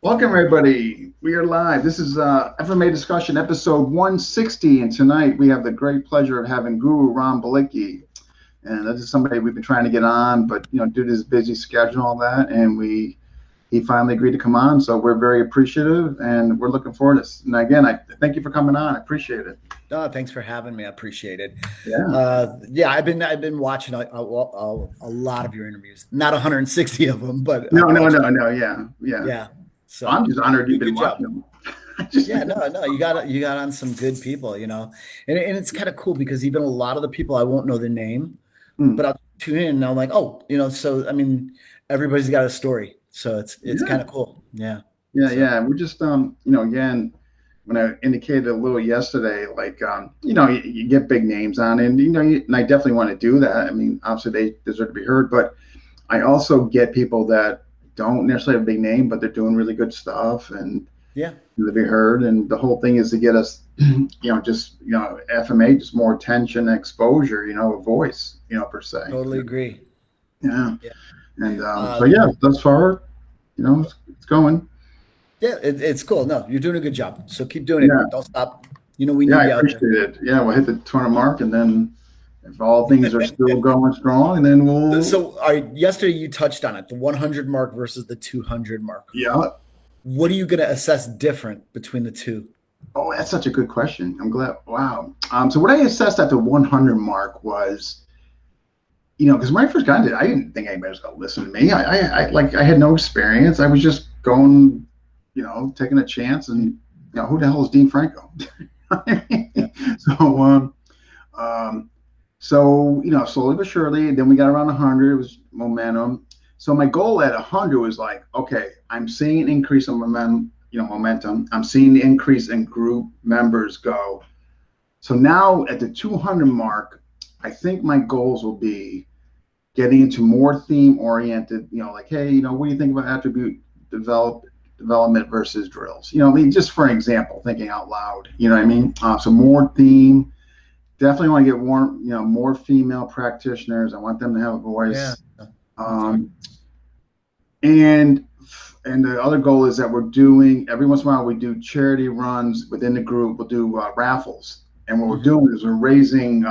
Welcome, everybody. We are live. This is FMA Discussion, episode 160. And tonight we have the great pleasure of having Guro Ron Balicki. And this is somebody we've been trying to get on, but due to his busy schedule and all that, and he finally agreed to come on. So we're very appreciative, and we're looking forward to this. And again, I thank you for coming on. I appreciate it. No, thanks for having me. I appreciate it. Yeah. I've been watching a lot of your interviews. Not 160 of them, but No. Yeah. So I'm just honored you've been job. watching them. You got on some good people, and it's kind of cool because even a lot of the people I won't know their name, but I'll tune in and I'm like, so I mean, everybody's got a story, so it's kind of cool. Yeah. We're just again, when I indicated a little yesterday, like you get big names on, and and I definitely want to do that. I mean, obviously they deserve to be heard, but I also get people that don't necessarily have a big name, but they're doing really good stuff and to be heard. And the whole thing is to get us, FMA, just more attention, exposure, a voice, per se. Totally agree. Yeah. And thus far, it's going. Yeah, it's cool. No, you're doing a good job. So keep doing it. Don't stop. We need you I out appreciate there. it. Yeah, we'll hit the 200 mark, and then if all things are still going strong, and then we'll. So, yesterday you touched on it, the 100 mark versus the 200 mark. Yeah. What are you going to assess different between the two? Oh, that's such a good question. I'm glad. Wow. So what I assessed at the 100 mark was, because when I first got into it, I didn't think anybody was going to listen to me. I had no experience. I was just going, taking a chance, and who the hell is Dean Franco? So slowly but surely, then we got around 100. It was momentum. So my goal at 100 was like, okay, I'm seeing an increase in momentum. I'm seeing the increase in group members go. So now at the 200 mark, I think my goals will be getting into more theme-oriented, like, hey, what do you think about attribute development versus drills? Just for an example, thinking out loud, what I mean? So more theme. Definitely want to get more female practitioners. I want them to have a voice. And the other goal is that we're doing, every once in a while, we do charity runs within the group. We'll do raffles. And what we're doing is we're raising,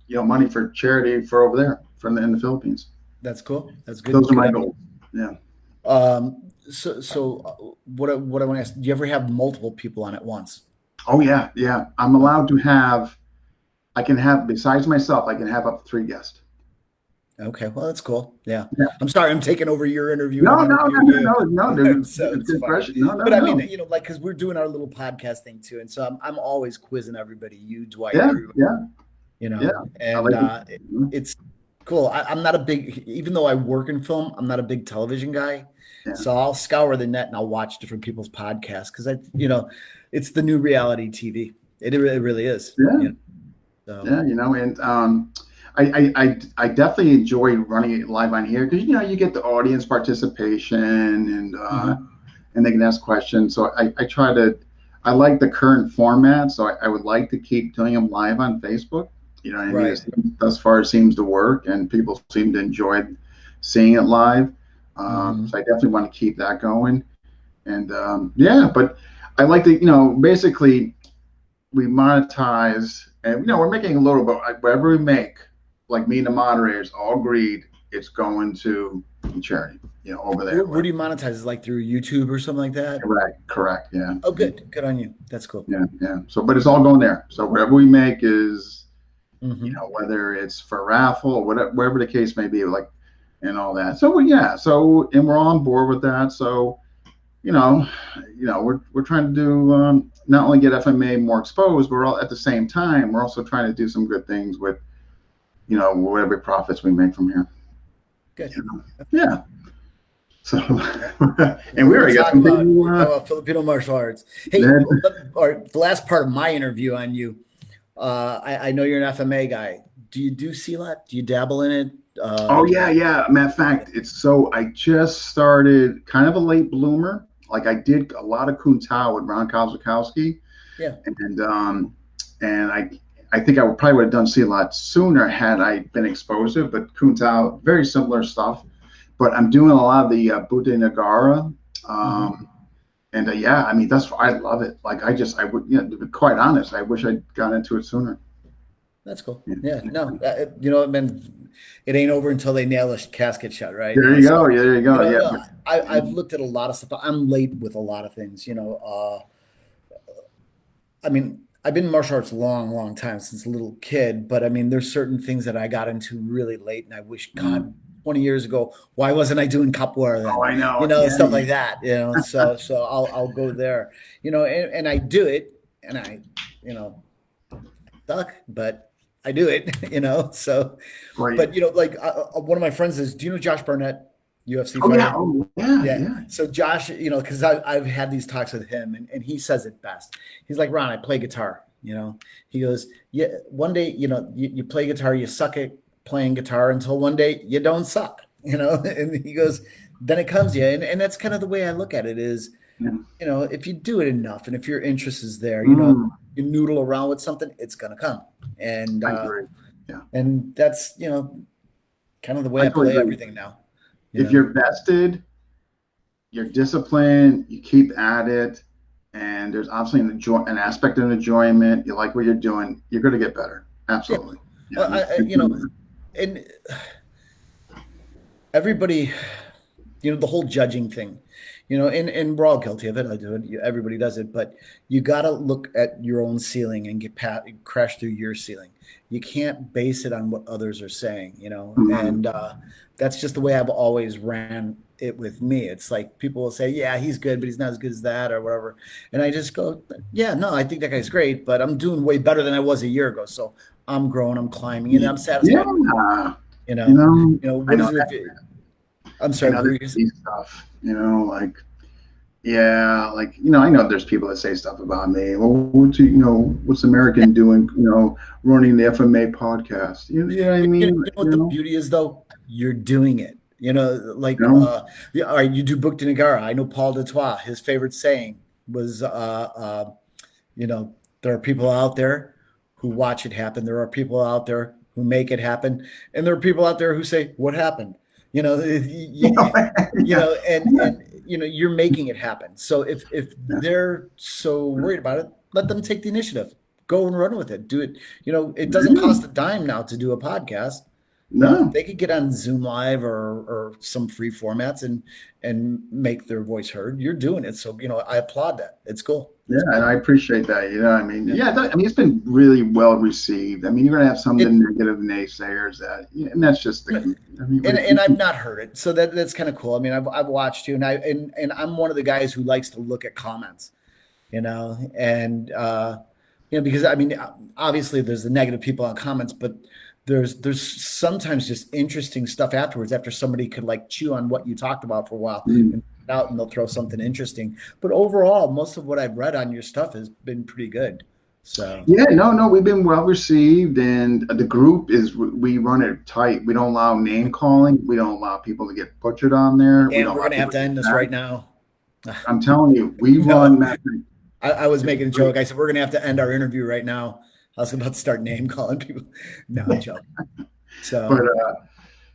money for charity for over there, in the Philippines. That's cool. That's good. Those are my goals. Yeah. So what I want to ask, do you ever have multiple people on at once? Oh, yeah. Yeah. I'm allowed to have, besides myself, I can have up to 3 guests. Okay, well, that's cool. Yeah. I'm sorry, I'm taking over your interview. No. So but I mean, because we're doing our little podcast thing too, and so I'm always quizzing everybody. You, Dwight, everybody. And it's cool. I'm not a big, even though I work in film, I'm not a big television guy. Yeah. So I'll scour the net and I'll watch different people's podcasts because it's the new reality TV. It really is. Yeah. And I definitely enjoy running it live on here because you get the audience participation and they can ask questions. So I like the current format. So I would like to keep doing them live on Facebook. Thus far it seems to work and people seem to enjoy seeing it live. So I definitely want to keep that going. And but I like to basically we monetize and we're making a little bit whatever we make. Like me and the moderators all agreed it's going to charity, over there. Where do you monetize? Is it like through YouTube or something like that? Correct. Yeah. Oh, good on you. That's cool. Yeah. So, but it's all going there. So whatever we make is, whether it's for raffle or whatever the case may be, like, and all that. So and we're all on board with that. So, we're trying to do not only get FMA more exposed, but at the same time we're also trying to do some good things with. Whatever profits we make from here. Good. Yeah. So, and we already got some about Filipino martial arts. Hey, the last part of my interview on you, I know you're an FMA guy. Do you do Silat? Do you dabble in it? Yeah. Matter of fact, I just started kind of a late bloomer. Like I did a lot of Kun Tao with Ron Kozakowski. Yeah. And I think I probably would have done Silat sooner had I been exposed to it, but Kun Tao, very similar stuff. But I'm doing a lot of the Buddha Nagara, And yeah, I mean, I love it. Like I would, you know, to be quite honest, I wish I'd got into it sooner. That's cool. Yeah. Yeah, no, you know, it ain't over until they nail a casket shut, right? There You know, you go. so, There you you go. know, Yeah. no, I've looked at a lot of stuff. I'm late with a lot of things, you know. I mean, I've been in martial arts a long, long time since a little kid, but I mean, there's certain things that I got into really late, and I wish, Mm. God, 20 years ago, why wasn't I doing capoeira Oh, then? I You know. know, Yeah. stuff like that. You know, so I'll go there. You know, and I do it, and I, you know, suck, but I do it. You know, so Great. but you know, like one of my friends is, do you know Josh Barnett, UFC Oh yeah. fighter? Oh yeah. Yeah. Yeah. So Josh, you know, because I've had these talks with him, and he says it best. He's like, Ron, I play guitar. You know, he goes, yeah. One day, you know, you play guitar, you suck at playing guitar until one day you don't suck. You know, and he goes, then it comes to you, and that's kind of the way I look at it. Is Yeah. you know, if you do it enough, and if your interest is there, you know, Mm, you noodle around with something, it's gonna come. I agree. Yeah. And that's you know kind of the way I I totally play agree. everything now. You If know. you're vested, you're disciplined, you keep at it, and there's obviously an aspect of enjoyment. You like what you're doing, you're going to get better. Yeah. Absolutely. Yeah. You know, and everybody, you know, the whole judging thing, you know, and we're all guilty of it. I do it. Everybody does it, but you got to look at your own ceiling and crash through your ceiling. You can't base it on what others are saying, you know, Mhm. and that's just the way I've always ran it with me. It's like people will say, yeah, he's good, but he's not as good as that or whatever. And I just go, yeah, no, I think that guy's great, but I'm doing way better than I was a year ago. So I'm growing, I'm climbing, and I'm Yeah. satisfied with it. You You know, know, what I is know it that. if I'm I sorry, know what this were you gonna stuff. Like yeah, like I know there's people that say stuff about me. Well, what's American doing? Running the FMA podcast. You know what I mean? You know what the beauty is though? You're doing it. You know, like You know. yeah, all right, you do Book de Nagara. I know Paul Dutoit, his favorite saying was you know, there are people out there who watch it happen. There are people out there who make it happen, and there are people out there who say, "What happened?" You know, you Yeah, know, and you know, you're making it happen. So if yeah, they're so worried about it, let them take the initiative. Go and run with it. Do it. You know, it doesn't yeah. cost a dime now to do a podcast. You know, No. they could get on Zoom Live or some free formats and make their voice heard. You're doing it, so you know I applaud that. It's cool. Yeah, It's and cool. I appreciate that. I mean, Yeah. yeah, I mean, it's been really well received. I mean, you're gonna have some of the It negative naysayers that, yeah, and that's just the. I mean, and I've not heard it, so that's kind of cool. I mean, I've watched you, and I'm one of the guys who likes to look at comments, you know, and you know because I mean obviously there's the negative people on comments, but there's sometimes just interesting stuff afterwards after somebody could like chew on what you talked about for a while mm. and out and they'll throw something interesting. But overall, most of what I've read on your stuff has been pretty good. So. Yeah, no, we've been well received, and the group we run it tight. We don't allow name calling. We don't allow people to get butchered on there. We And don't we're allow gonna have people to to get end this right tagged. now. I'm telling you, we No, run that thing. I was It's making a great. joke. I said we're gonna have to end our interview right now. I was about to start name calling people. No, I'm joking. But So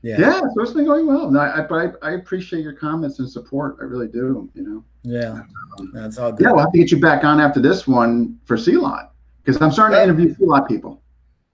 yeah, yeah, so it's been going well. No, but I appreciate your comments and support. I really do. yeah, that's all Yeah, good. we'll have to get you back on after this one for Sea Lot because I'm starting to Uh, interview Sea Lot people.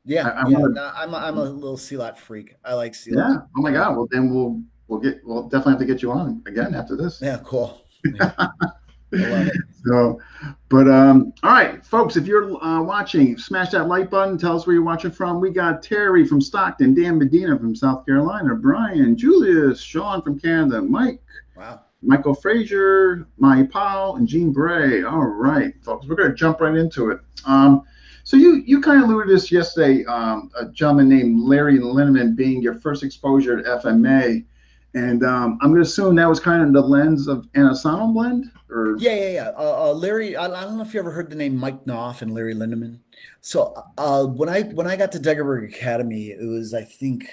yeah, I yeah. want No, I'm a little sea lot freak. I like sea to. lot. Yeah. Oh You my know. God. Well, then we'll definitely have to get you on again after this. Yeah, cool. Yeah, I love it. So, but all right, folks, if you're watching, smash that like button. Tell us where you're watching from. We got Terry from Stockton, Dan Medina from South Carolina, Brian, Julius, Sean from Canada, Mike, Wow. Michael Frazier, Mai Powell, and Jean Bray. All right, folks, we're going to jump right into it. So you kind of alluded to this yesterday, a gentleman named Larry Lindemann being your first exposure to FMA. And I'm going to assume that was kind of the lens of Inosanto blend, or Yeah. Larry, I don't know if you ever heard the name Mike Knopf and Larry Lindemann. So when I got to Degerberg Academy, it was I think,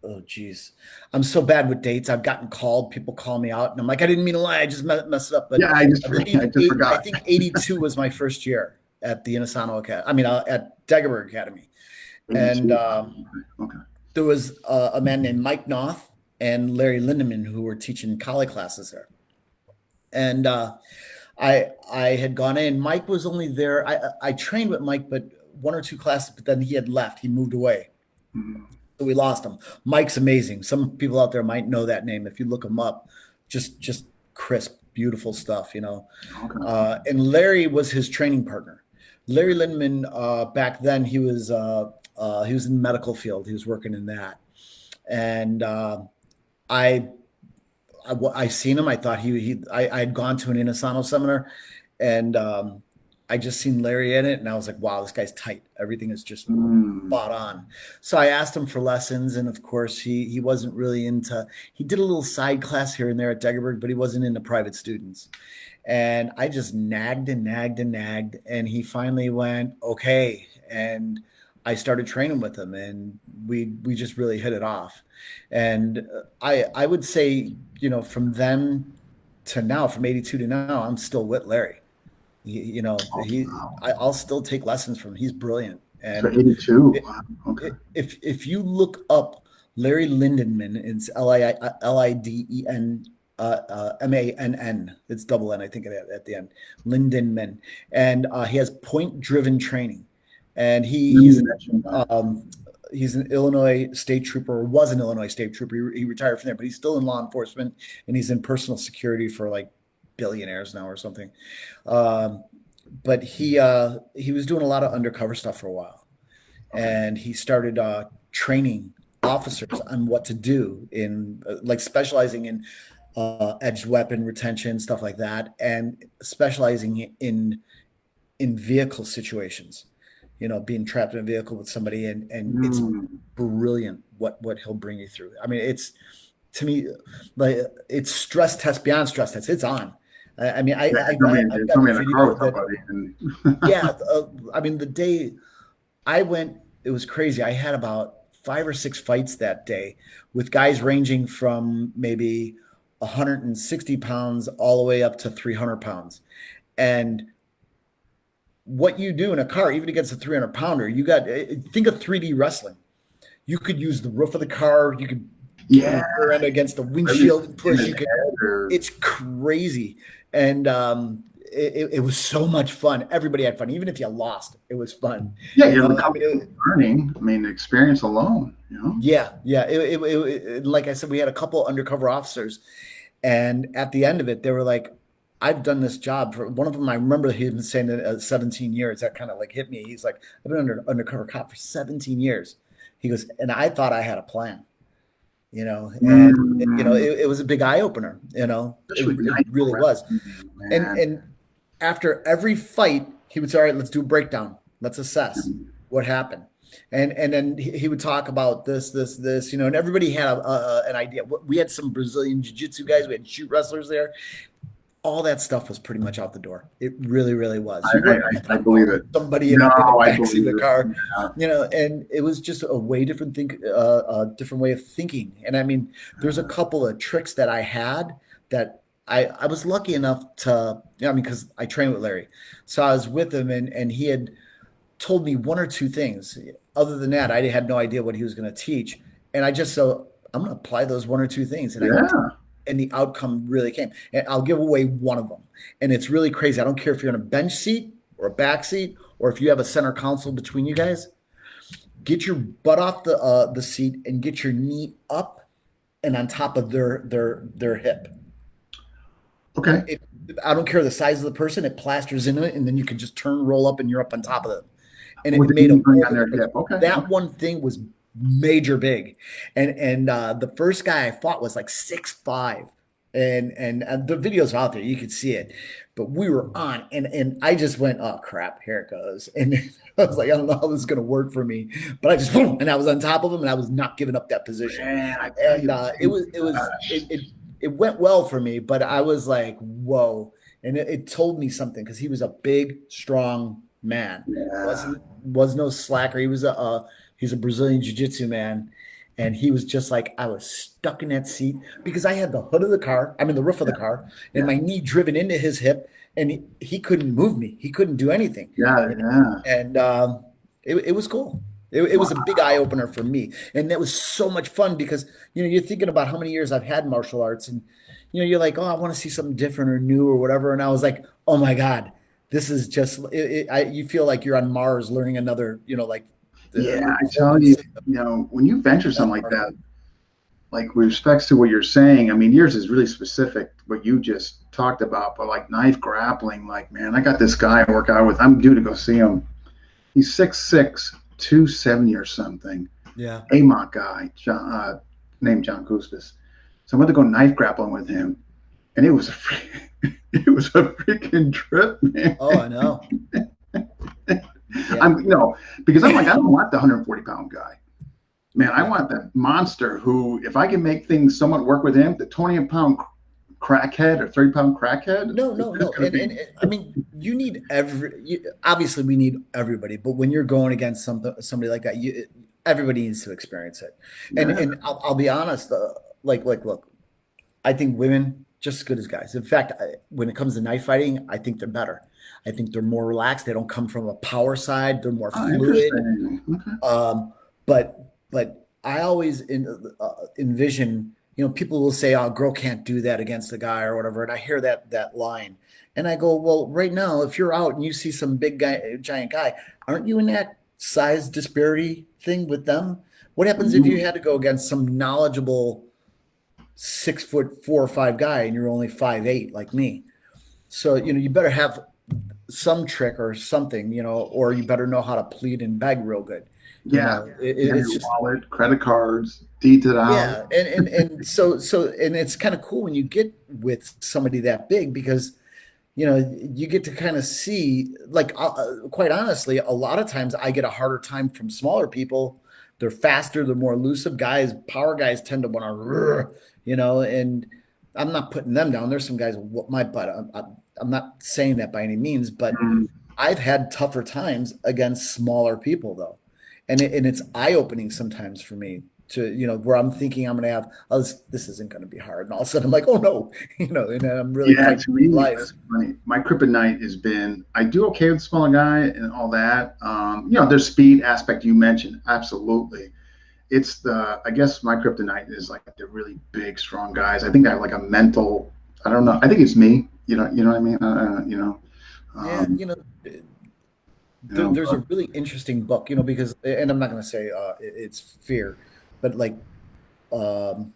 oh geez, I'm so bad with dates. I've gotten called. People call me out, and I'm like, I didn't mean to lie. I just messed it up. But yeah, I just I believe I just I forgot. think 82 was my first year at the Inosanto Academy. I mean, at Degerberg Academy, and 82. Okay. there was a man named Mike Knopf and Larry Lindemann who were teaching collie classes there, and I had gone in. Mike was only there. I trained with Mike, but one or two classes, but then he had left. He moved away. Mm. So we lost him. Mike's amazing. Some people out there might know that name if you look him up. Just crisp, beautiful stuff, you know. Okay. And Larry was his training partner. Larry Lindemann, back then he was in the medical field. He was working in that, and I, I seen him. I thought I had gone to an Inosanto seminar, and I just seen Larry in it, and I was like, wow, this guy's tight. Everything is just Mm. spot on. So I asked him for lessons, and of course he wasn't really into. He did a little side class here and there at Degerberg, but he wasn't into private students. And I just nagged and nagged and nagged, and he finally went okay. And I started training with him, and we just really hit it off. And I would say, you know, from then to now, from '82 to now, I'm still with Larry. You know, Oh, wow. I'll still take lessons from him. He's brilliant. So And 82. it, Wow. Okay. if you look up Larry Lindemann, it's Lidenn, Mann. It's double N, I think, at the end. Lindemann, and he has point-driven training, and You mentioned that. he's an Illinois state trooper, or was an Illinois state trooper. He retired from there, but he's still in law enforcement, and he's in personal security for like billionaires now or something. Um, but he was doing a lot of undercover stuff for a while, Okay. and he started training officers on what to do in like specializing in edged weapon retention, stuff like that, and specializing in vehicle situations. You know, being trapped in a vehicle with somebody, and it's Mm. brilliant what he'll bring you through. I mean, it's to me like it's stress test beyond stress test. It's on. I mean, Yeah, you I've told got me in the car video with that somebody, and yeah. I mean, the day I went, it was crazy. I had about 5 or 6 fights that day with guys ranging from maybe 160 pounds all the way up to 300 pounds. And what you do in a car, even against a 300 pounder, you got think of 3D wrestling. You could use the roof of the car. You could get yeah, your rear end against the maybe windshield and in push. his You could. head or It's crazy, and it was so much fun. Everybody had fun, even if you lost. It was fun. yeah, You you're know, I coming mean, from learning. I mean, the experience alone, you know. yeah, yeah. Like I said, we had a couple undercover officers, and at the end of it, they were like, "I've done this job for one of them." I remember him saying that 17 years. That kind of like hit me. He's like, "I've been undercover cop for 17 years." He goes, and I thought I had a plan, you know, and you know, Mm. it was a big eye opener. You know, Especially with it night really was. wrestling, And man. and after every fight, he would say, "All right, let's do a breakdown. Let's assess what happened." And then he would talk about this, you know, and everybody had an idea. We had some Brazilian jiu-jitsu guys, we had shoot wrestlers there. All that stuff was pretty much out the door. It really, really was. I, You I, weren't I gonna believe follow it. somebody No, in a I backseat of believe the it. car, Yeah. you know, and it was just a way a different way of thinking. And I mean, there's a couple of tricks that I had that I was lucky enough to, you know, I mean, because I trained with Larry. So I was with him, and he had told me one or two things. Other than that, I had no idea what he was going to teach. And I just, so I'm going to apply those one or two things. Yeah. And the outcome really came. And I'll give away one of them. And it's really crazy. I don't care if you're in a bench seat or a back seat, or if you have a center console between you guys. Get your butt off the seat and get your knee up and on top of their hip. Okay. It, I don't care the size of the person. It plasters into it, and then you can just turn, roll up, and you're up on top of them. And it With the made a knee bring world on of their difference. hip. Okay. That Okay. one thing was major big, and the first guy I fought was like 6'5", and the videos are out there, you could see it, but we were on, and I just went, oh crap, here it goes, and I was like, I don't know how this is gonna work for me, but I just boom, and I was on top of him, and I was not giving up that position, Man, I tell and you, gosh. it went well for me, but I was like, whoa, and it told me something because he was a big, strong man. Yeah. Was no slacker. He's a Brazilian jiu-jitsu man. And he was just like, I was stuck in that seat because I had the hood of the car, I mean the roof of the car, and Yeah. my knee driven into his hip, and he couldn't move me. He couldn't do anything. Yeah. You know? Yeah. And it was cool. It was a big eye opener for me, and that was so much fun because you know you're thinking about how many years I've had martial arts, and you're like, oh, I want to see something different or new or whatever. And I was like, oh my God, this is just, you feel like you're on Mars learning another, like Yeah, I form tell of you, when you venture something like Mars. that, like with respects to what you're saying, I mean, yours is really specific, what you just talked about, but like knife grappling, like, man, I got this guy I work out with. I'm due to go see him. He's 6'6", 270 or something. Yeah. AMOC guy, John, named John Custis. So I went to go knife grappling with him, and it was it was a freaking trip, man. Oh, I know. Yeah. I'm, because I'm like, I don't want the 140-pound guy. Man, I Yeah. want that monster who, if I can make things somewhat work with him, the 20-pound crackhead or 30-pound crackhead No, is no, just no. going to be. And I mean, you need obviously we need everybody, but when you're going against somebody like that, everybody needs to experience it. And Yeah, I'll be honest, look, I think women just as good as guys. In fact, when it comes to knife fighting, I think they're better. I think they're more relaxed. They don't come from a power side. They're more oh, fluid. interesting. Okay. But I always envision, people will say, "Oh, a girl can't do that against a guy or whatever," and I hear that line, and I go, "Well, right now, if you're out and you see some big guy, giant guy, aren't you in that size disparity thing with them? What happens if you Mhm. had to go against some knowledgeable 6'4" or 5" guy and you're only 5'8" like me? So you better have some trick or something, or you better know how to plead and beg real good. Yeah, you have It's your just wallet, credit cards, deed to the house. yeah, and so and it's kind of cool when you get with somebody that big because you get to kind of see like quite honestly, a lot of times I get a harder time from smaller people. They're faster, they're more elusive guys. Power guys tend to want to, and I'm not putting them down. There's some guys who whoop my butt. I'm not saying that by any means, but Mm, I've had tougher times against smaller people though. And it's eye-opening sometimes for me to, where I'm thinking I'm going to have, oh, this isn't going to be hard. And all of a sudden I'm like, oh no, and then I'm really yeah, fighting to me, for life. that's funny. My kryptonite has been I do okay with the smaller guy and all that. There's speed aspect you mentioned, absolutely. It's I guess my kryptonite is like the really big, strong guys. I think I have like a mental. I don't know. I think it's me. You know what I mean. Yeah. Um, There's a but, really interesting book, because, and I'm not going to say it's fear, but like, um,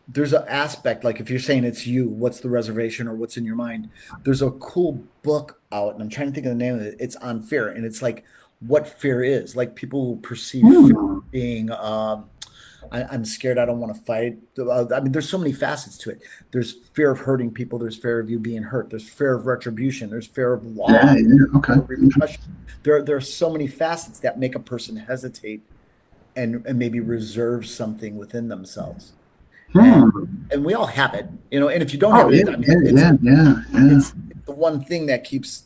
there's an aspect like if you're saying it's you, what's the reservation or what's in your mind? There's a cool book out, and I'm trying to think of the name of it. It's on fear, and it's like what fear is. Like people perceive fear hmm, being, I'm scared. I don't want to fight. I mean, there's so many facets to it. There's fear of hurting people. There's fear of you being hurt. There's fear of retribution. There's fear of yeah, law yeah, okay. or repercussion. There are so many facets that make a person hesitate and maybe reserve something within themselves. And Hmm. and we all have it, and if you don't have Oh yeah, it, I mean, yeah, yeah, yeah, yeah. it's the one thing that keeps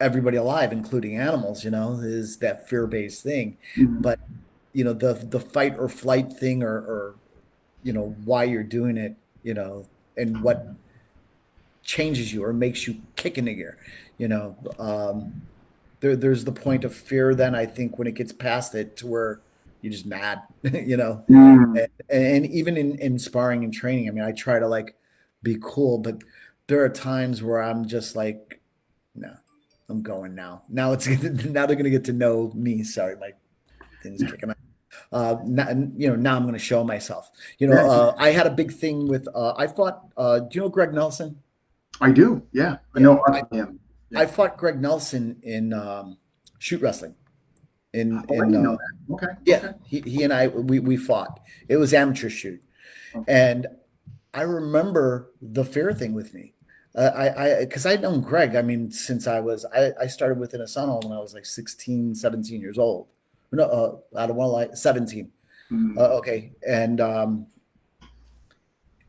everybody alive, including animals, is that fear-based thing. Mhm. But the fight or flight thing or why you're doing it, and what changes you or makes you kick into gear, there's the point of fear then I think when it gets past it to where you're just mad, Mm. and even in sparring and training, I mean, I try to like be cool, but there are times where I'm just like, no, I'm going now. Now now they're gonna get to know me. Sorry, my thing's kicking out. Now I'm gonna show myself. Yeah, I had a big thing with I fought do you know Greg Nelson? I do. Yeah, I Yeah, know of him. I Yeah. fought Greg Nelson in shoot wrestling Oh, I in didn't know that. Okay, yeah, okay. he and I we fought. It was amateur shoot. Okay. And I remember the fear thing with me. Because I'd known Greg, I mean, since I started with Inosanto when I was like 16, 17 years old. No, I don't want to lie, 17. Mm. Okay. And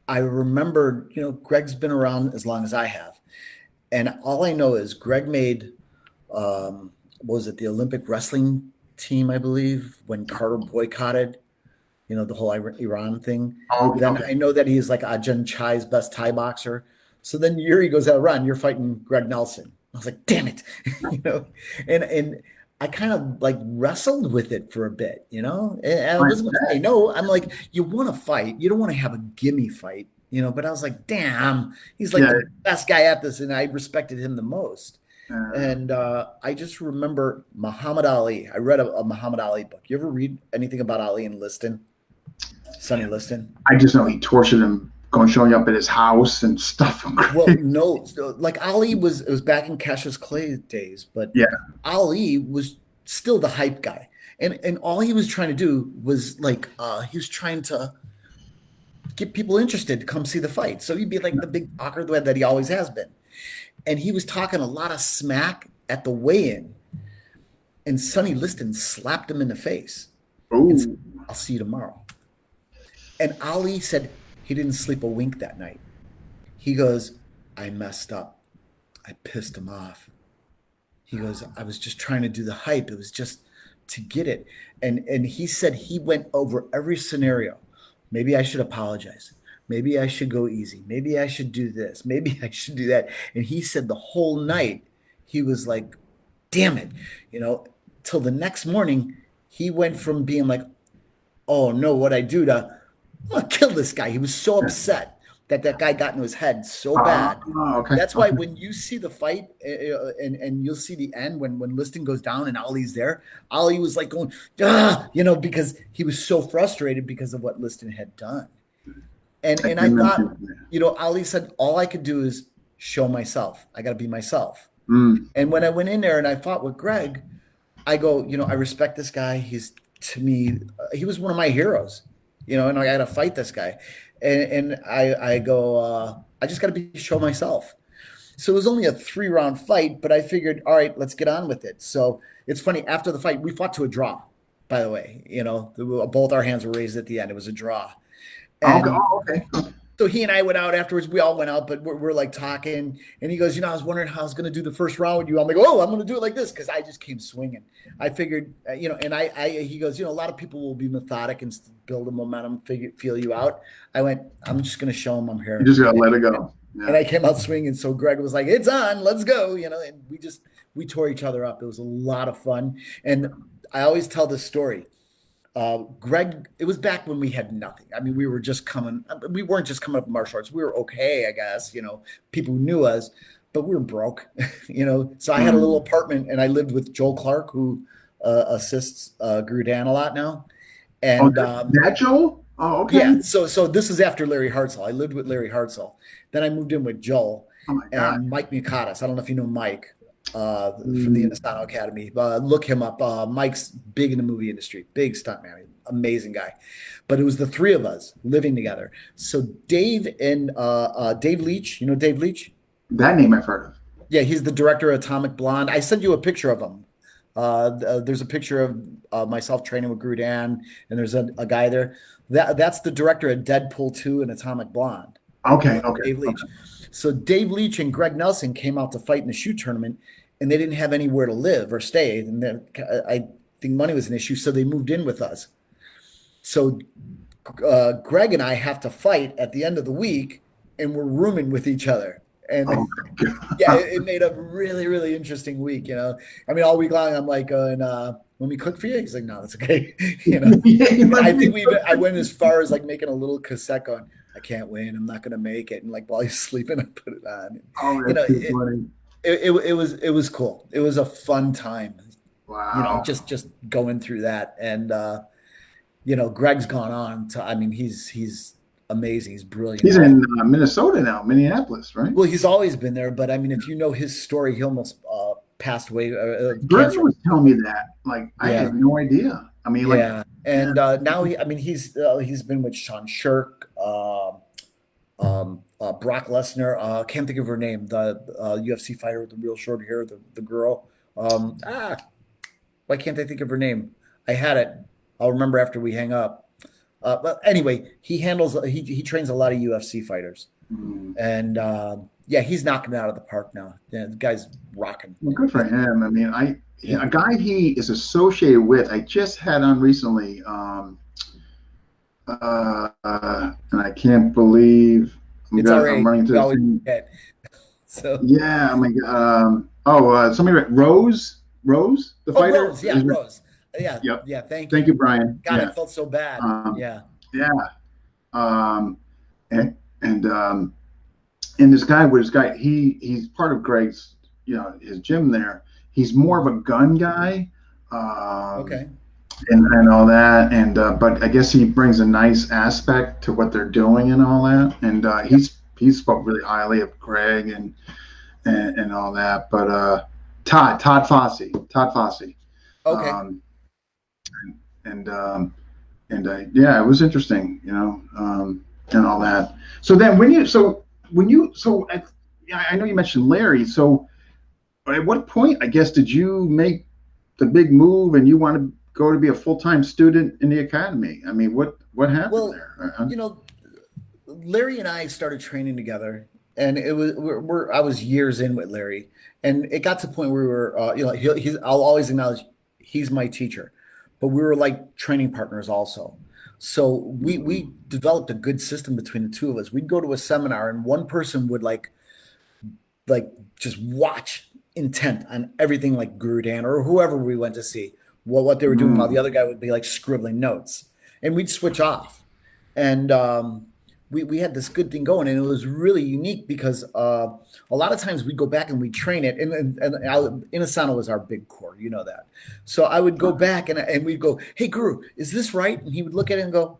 I remember, Greg's been around as long as I have. And all I know is Greg made, was it the Olympic wrestling team, I believe, when Carter boycotted, the whole Iran thing. Oh, Then okay. I know that he's like Ajahn Chai's best Thai boxer. So then Yuri goes out, Ron, you're fighting Greg Nelson. I was like, damn it, and I kind of like wrestled with it for a bit, and I I wasn't going to say bet. no. I'm like, you want to fight, you don't want to have a gimme fight, but I was like, damn, he's like Yeah. the best guy at this, and I respected him the most. Uh, And I just remember Muhammad Ali. I read a Muhammad Ali book. You ever read anything about Ali and Liston? Sonny Liston? I just know he tortured him, showing up at his house and stuff. Well, no, like Ali it was back in Cassius Clay days, but Yeah. Ali was still the hype guy. And all he was trying to do was like he was trying to get people interested to come see the fight. So he'd be like the big talker that he always has been. And he was talking a lot of smack at the weigh-in. And Sonny Liston slapped him in the face and said, Oh, I'll see you tomorrow. And Ali said he didn't sleep a wink that night. He goes, I messed up. I pissed him off. He goes, I was just trying to do the hype. It was just to get it. And he said he went over every scenario. Maybe I should apologize. Maybe I should go easy. Maybe I should do this. Maybe I should do that. And he said the whole night he was like, damn it, till the next morning, he went from being like, oh no, what I do to I'll kill this guy. He was so upset that guy got into his head so bad. okay. That's why when you see the fight and you'll see the end when Liston goes down and Ali's there, Ali was like going, because he was so frustrated because of what Liston had done. And I thought, Ali said, all I could do is show myself. I got to be myself. And when I went in there and I fought with Greg, I go, I respect this guy. He's, to me, he was one of my heroes, and I got to fight this guy. And I go, I just got to show myself. So it was only a 3-round fight, but I figured, all right, let's get on with it. So it's funny, after the fight, we fought to a draw, by the way. Both our hands were raised at the end. It was a draw. And okay. so he and I went out afterwards. We all went out, but we're like talking. And he goes, I was wondering how I was going to do the first round with you. I'm like, I'm going to do it like this because I just came swinging. I figured, and he goes, a lot of people will be methodic and build a momentum, feel you out. I went, I'm just going to show him I'm here. You just got to let it go. Yeah. And I came out swinging. So Greg was like, it's on, let's go. And we tore each other up. It was a lot of fun. And I always tell this story. Greg, it was back when we had nothing. I mean, we weren't just coming up with martial arts. We were okay, I guess, people knew us, but we were broke, So I had a little apartment and I lived with Joel Clark, who assists Guro Ron a lot now. And that Joel? Oh, okay. Yeah. So this is after Larry Hartzell. I lived with Larry Hartzell. Then I moved in with Joel and Mike Mukatis. I don't know if you know Mike. From the Inosanto Academy. Look him up. Mike's big in the movie industry, big stuntman, amazing guy. But it was the three of us living together. So Dave and Dave Leach, Dave Leach? That name I've heard of. Yeah, he's the director of Atomic Blonde. I sent you a picture of him. There's a picture of myself training with Guro Ron, and there's a guy there. That's the director of Deadpool 2 and Atomic Blonde. Okay. Dave Leach. Okay. So Dave Leach and Greg Nelson came out to fight in the shoot tournament, and they didn't have anywhere to live or stay. And I think money was an issue, so they moved in with us. So Greg and I have to fight at the end of the week, and we're rooming with each other. And it made a really, really interesting week. I mean, all week long, I'm like, when we cook for you, he's like, no, that's okay. I think I went as far as like making a little cassette going, I can't win. I'm not going to make it. And like while he's sleeping, I put it on. Funny. It was cool. It was a fun time. Wow. Just going through that. And, Greg's gone on to, I mean, he's amazing. He's brilliant. He's in Minnesota now, Minneapolis, right? Well, he's always been there, but I mean, if you know his story, he almost passed away. Greg was telling me that. Like, I had no idea. I mean, and now he's been with Sean Shirk, Brock Lesnar. Can't think of her name. The UFC fighter with the real short hair, the girl. Why can't I think of her name? I had it. I'll remember after we hang up. But anyway, he trains a lot of UFC fighters, and he's knocking it out of the park now. Yeah, the guy's rocking. Well, good for him. I mean, a guy he is associated with. I just had on recently, and I can't believe I'm running to the thing. So yeah, I mean, somebody Rose, the fighter. Rose, yeah, Rose. Yeah. Yep. Yeah. Thank you, Brian. God, I felt so bad. And and this guy he's part of Greg's, his gym there. He's more of a gun guy. Okay. And all that, and but I guess he brings a nice aspect to what they're doing and all that, and Yep. he spoke really highly of Greg and all that. But Todd Fossey, Okay. um, and yeah, it was interesting, and all that. So then I know you mentioned Larry. So at what point, I guess, did you make the big move and you want to go to be a full-time student in the academy? I mean, what happened Well, there? you know, Larry and I started training together, and it was I was years in with Larry, and it got to the point where we were, I'll always acknowledge he's my teacher, but we were like training partners also. So we developed a good system between the two of us. We'd go to a seminar, and one person would like just watch intent on everything, like Guro Ron or whoever we went to see, what they were doing, while the other guy would be like scribbling notes, and we'd switch off. And we had this good thing going, and it was really unique because a lot of times we'd go back and we'd train it, and Inosanto was our big core, you know that. So I would go back and we'd go, "Hey, Guru, is this right?" And he would look at it and go,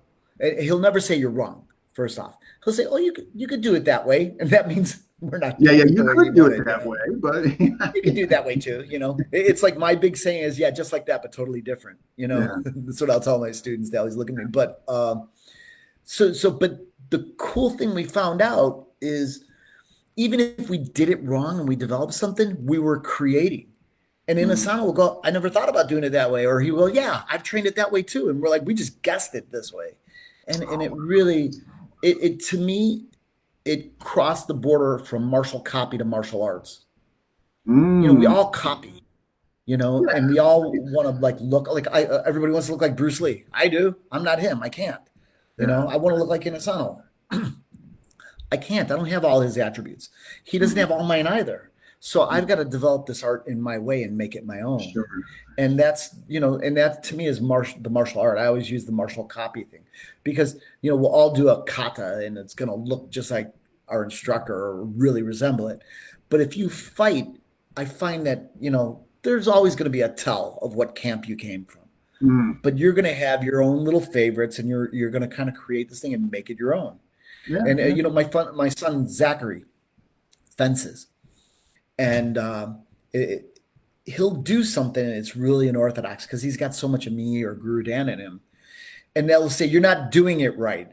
he'll never say you're wrong. First off, he'll say, "Oh, you could do it that way," and that means we're not Yeah, doing yeah, it the you way we could do want it it. that way, but You can do it that way too. It's like my big saying is, yeah, just like that, but totally different. yeah. That's what I'll tell my students. They always look at me. But but the cool thing we found out is, even if we did it wrong and we developed something, we were creating. And Mm. Inosanto will go, "I never thought about doing it that way," or he will, "Yeah, I've trained it that way too." And we're like, we just guessed it this way, and it really, it to me, it crossed the border from martial copy to martial arts. We Mm. all copy, and Yeah. we all want to like look like everybody wants to look like Bruce Lee. I do. I'm not him. I can't. Yeah. I want to look like Inosanto. I can't. I don't have all his attributes. He doesn't Mm. have all mine either. So I've got to develop this art in my way and make it my own. Sure. And and that to me is the martial art. I always use the martial copy thing because, we'll all do a kata and it's going to look just like our instructor or really resemble it. But if you fight, I find that, there's always going to be a tell of what camp you came from. Mm. But you're going to have your own little favorites, and you're going to kind of create this thing and make it your own. Yeah. And Yeah. my son Zachary fences, and he'll do something and it's really unorthodox because he's got so much of me or Guro Ron in him, and they'll say, "You're not doing it right,"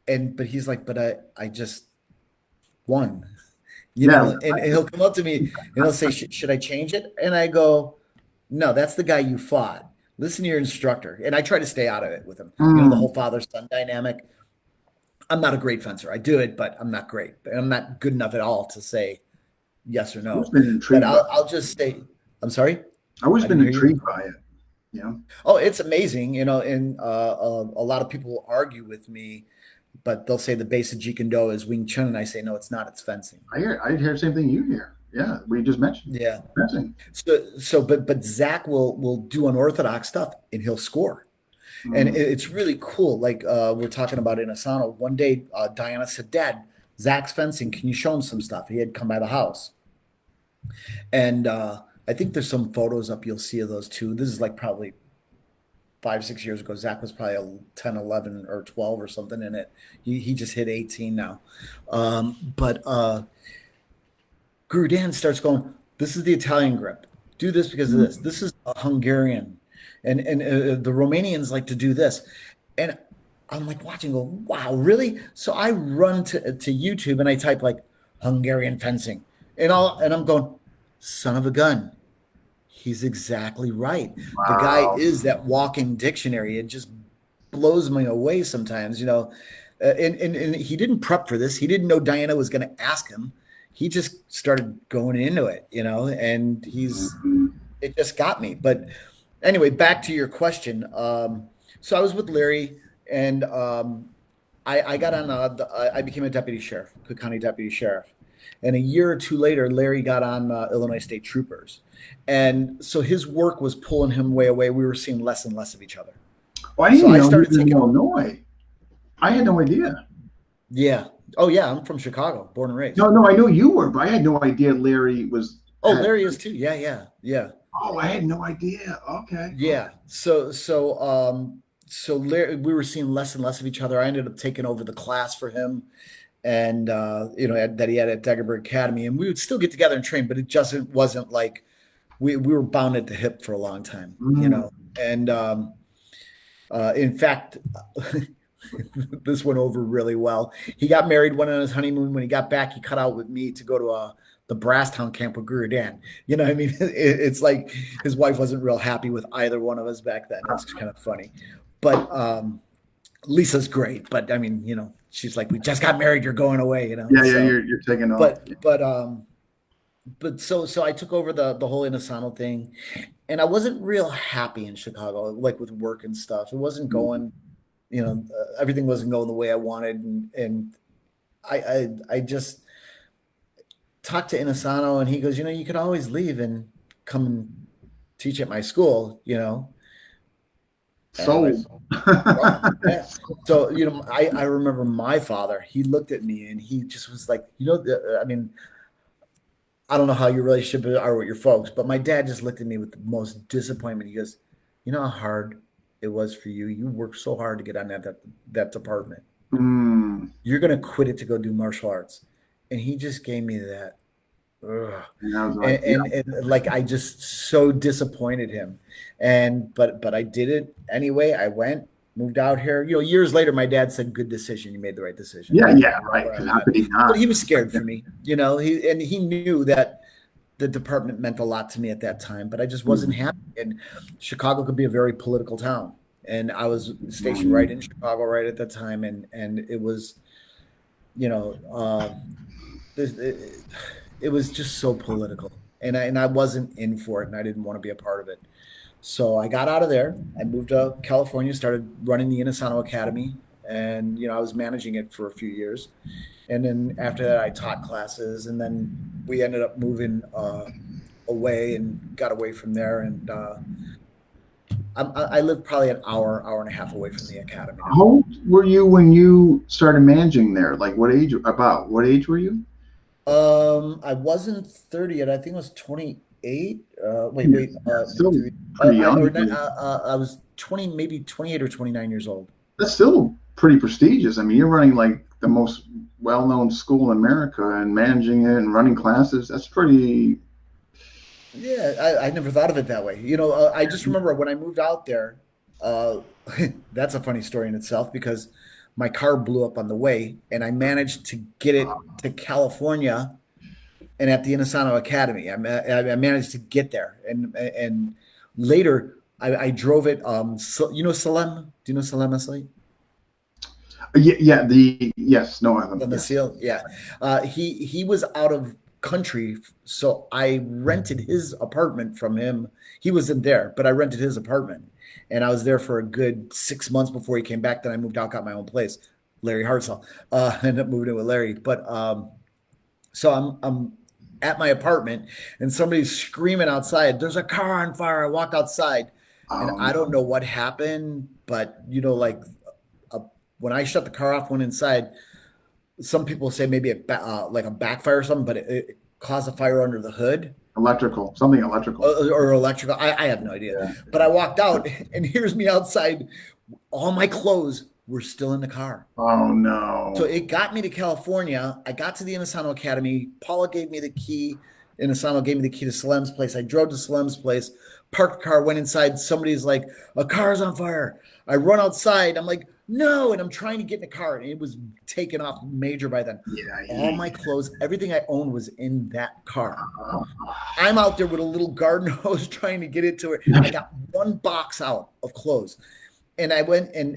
but he's like, "But I just won," Yeah. and he'll come up to me and he'll say, "Should I change it?" And I go, "No, that's the guy you fought. Listen to your instructor." And I try to stay out of it with him. The Mm. whole father-son dynamic. I'm not a great fencer. I do it, but I'm not great. I'm not good enough at all to say yes or I've always no. been But intrigued by I'll just say, I'm sorry. I've always I been didn't hear you. intrigued by it. Oh, it's amazing, and a lot of people will argue with me, but they'll say the base of Jeet Kune Do is Wing Chun, and I say no, it's not. It's fencing. I hear the same thing you hear. Yeah, we just mentioned. Yeah. Fencing. But Zach will do unorthodox stuff and he'll score. And Mm. it's really cool. Like we're talking about in Asano. One day, Diana said, "Dad, Zach's fencing. Can you show him some stuff?" He had come by the house, and I think there's some photos up. You'll see of those two. This is like probably 5, 6 years ago. Zach was probably a 10, 11, or 12 or something in it. He just hit 18 now, but Guro Ron starts going, "This is the Italian grip. Do this because of this. Mm. This is a Hungarian, and the Romanians like to do this." And I'm like watching, go, "Wow, really?" So I run to YouTube and I type like Hungarian fencing, and I'm going, "Son of a gun, he's exactly right. The guy Wow. is that walking dictionary." It just blows me away sometimes. And he didn't prep for this. He didn't know Diana was going to ask him. He just started going into it, and Mhm. it just got me. But anyway, back to your question. So I was with Larry, and I got on. I became a deputy sheriff, Cook County deputy sheriff, and a year or two later, Larry got on Illinois State Troopers, and so his work was pulling him way away. We were seeing less and less of each other. Well, I So didn't I know he started was in taking. Illinois. I had no idea. Yeah, Oh yeah, I'm from Chicago, born and raised. No, I know you were, but I had no idea Larry was Oh, had. Larry is too. Yeah, yeah, yeah, Oh, I had no idea. Okay. yeah. So Larry, we were seeing less and less of each other. I ended up taking over the class for him, and that he had at Edgar Academy, and we would still get together and train, but it just wasn't like we were bound at the hip for a long time, Mm. and in fact. This went over really well. He got married, went on his honeymoon. When he got back, he cut out with me to go to the Brasstown camp with Guro Ron. You know what I mean? It's like his wife wasn't real happy with either one of us back then. It's kind of funny. But Lisa's great. But I mean, she's like, we just got married. You're going away, Yeah, So, you're taking off. but so I took over the whole Inosanto thing, and I wasn't real happy in Chicago, like with work and stuff. It wasn't going, everything wasn't going the way I wanted, and I just talked to Inosanto, and he goes, you could always leave and come and teach at my school, And I went, Sold. oh, yeah. So, I remember my father, he looked at me and he just was like, I mean, I don't know how your relationship are with your folks, but my dad just looked at me with the most disappointment. He goes, you know how hard it was for you? You worked so hard to get on that department. Mm. You're going to quit it to go do martial arts. And he just gave me that. Ugh. And I was like, And like, I just so disappointed him. But I did it anyway. I went, moved out here. Years later, my dad said, good decision. You made the right decision. yeah, right. How could he not? But he was scared for me, he knew that the department meant a lot to me at that time, but I just wasn't happy. And Chicago could be a very political town. And I was stationed right in Chicago right at that time. And it was, it was just so political. And I wasn't in for it, and I didn't want to be a part of it. So I got out of there. I moved to California, started running the Inosanto Academy, and I was managing it for a few years. And then after that, I taught classes, and then we ended up moving away and got away from there. And I lived probably an hour and a half away from the academy now. How old were you when you started managing there? Like what age? About what age were you? I wasn't 30 yet. I think I was 28. Wait. Still pretty young. I was 20, maybe 28 or 29 years old. That's still pretty prestigious. I mean, you're running like the most well-known school in America and managing it and running classes. That's pretty. Yeah, I never thought of it that way. I just remember when I moved out there. Uh, that's a funny story in itself because my car blew up on the way, and I managed to get it to California and at the Inosanto Academy. I managed to get there, and later I drove it. Salem? Do you know Salem Asli? Yeah. Yes. No. I haven't. The seal, yeah. He was out of country, so I rented his apartment from him. He wasn't there, but I rented his apartment, and I was there for a good 6 months before he came back. Then I moved out, got my own place. Larry Hartzell. Ended up moving in with Larry, but so I'm at my apartment, and somebody's screaming outside. There's a car on fire. I walked outside, and I don't know what happened, but when I shut the car off, went inside. Some people say maybe like a backfire or something, but it caused a fire under the hood. Something electrical. Or electrical. I have no idea. Yeah. But I walked out, and here's me outside. All my clothes were still in the car. Oh, no. So it got me to California. I got to the Inosanto Academy. Paula gave me the key. Inosanto gave me the key to Salem's place. I drove to Salem's place, parked the car, went inside. Somebody's like, a car's on fire. I run outside. I'm like, no, and I'm trying to get in the car, and it was taken off major by then. Yeah. All my clothes, everything I owned was in that car. I'm out there with a little garden hose trying to get into it. I got one box out of clothes, and I went and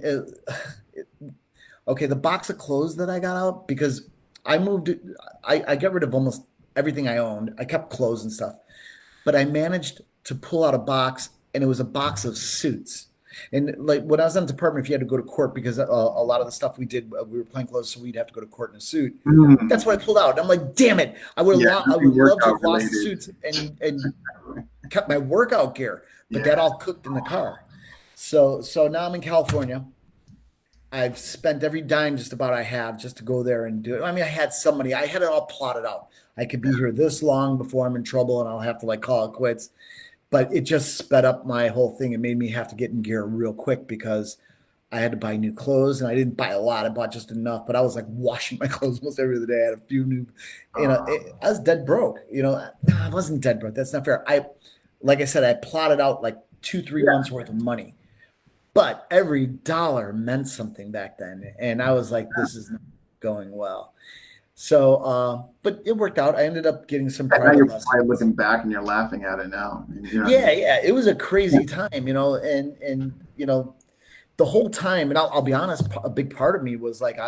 the box of clothes that I got out, because I moved, I got rid of almost everything I owned. I kept clothes and stuff, but I managed to pull out a box, and it was a box of suits. And like when I was on the department, if you had to go to court, because a lot of the stuff we did, we were plain clothes, so we'd have to go to court in a suit. That's what I pulled out. I'm like, damn it. I would love to have lost the suits and kept my workout gear, but that all cooked in the car. So now I'm in California. I've spent every dime just about I have just to go there and do it. I mean, I had some money. I had it all plotted out. I could be here this long before I'm in trouble and I'll have to like call it quits. But it just sped up my whole thing and made me have to get in gear real quick because I had to buy new clothes and I didn't buy a lot. I bought just enough, but I was like washing my clothes almost every other day. I had a few new, I was dead broke, no, I wasn't dead broke. That's not fair. Like I said, I plotted out like 2, 3 months worth of money, but every dollar meant something back then. And I was like, this is not going well. So, but it worked out. I ended up getting some Now private you're lessons. probably looking back and you're laughing at it now. Yeah, yeah, it was a crazy time, and the whole time, and I'll be honest, a big part of me was like,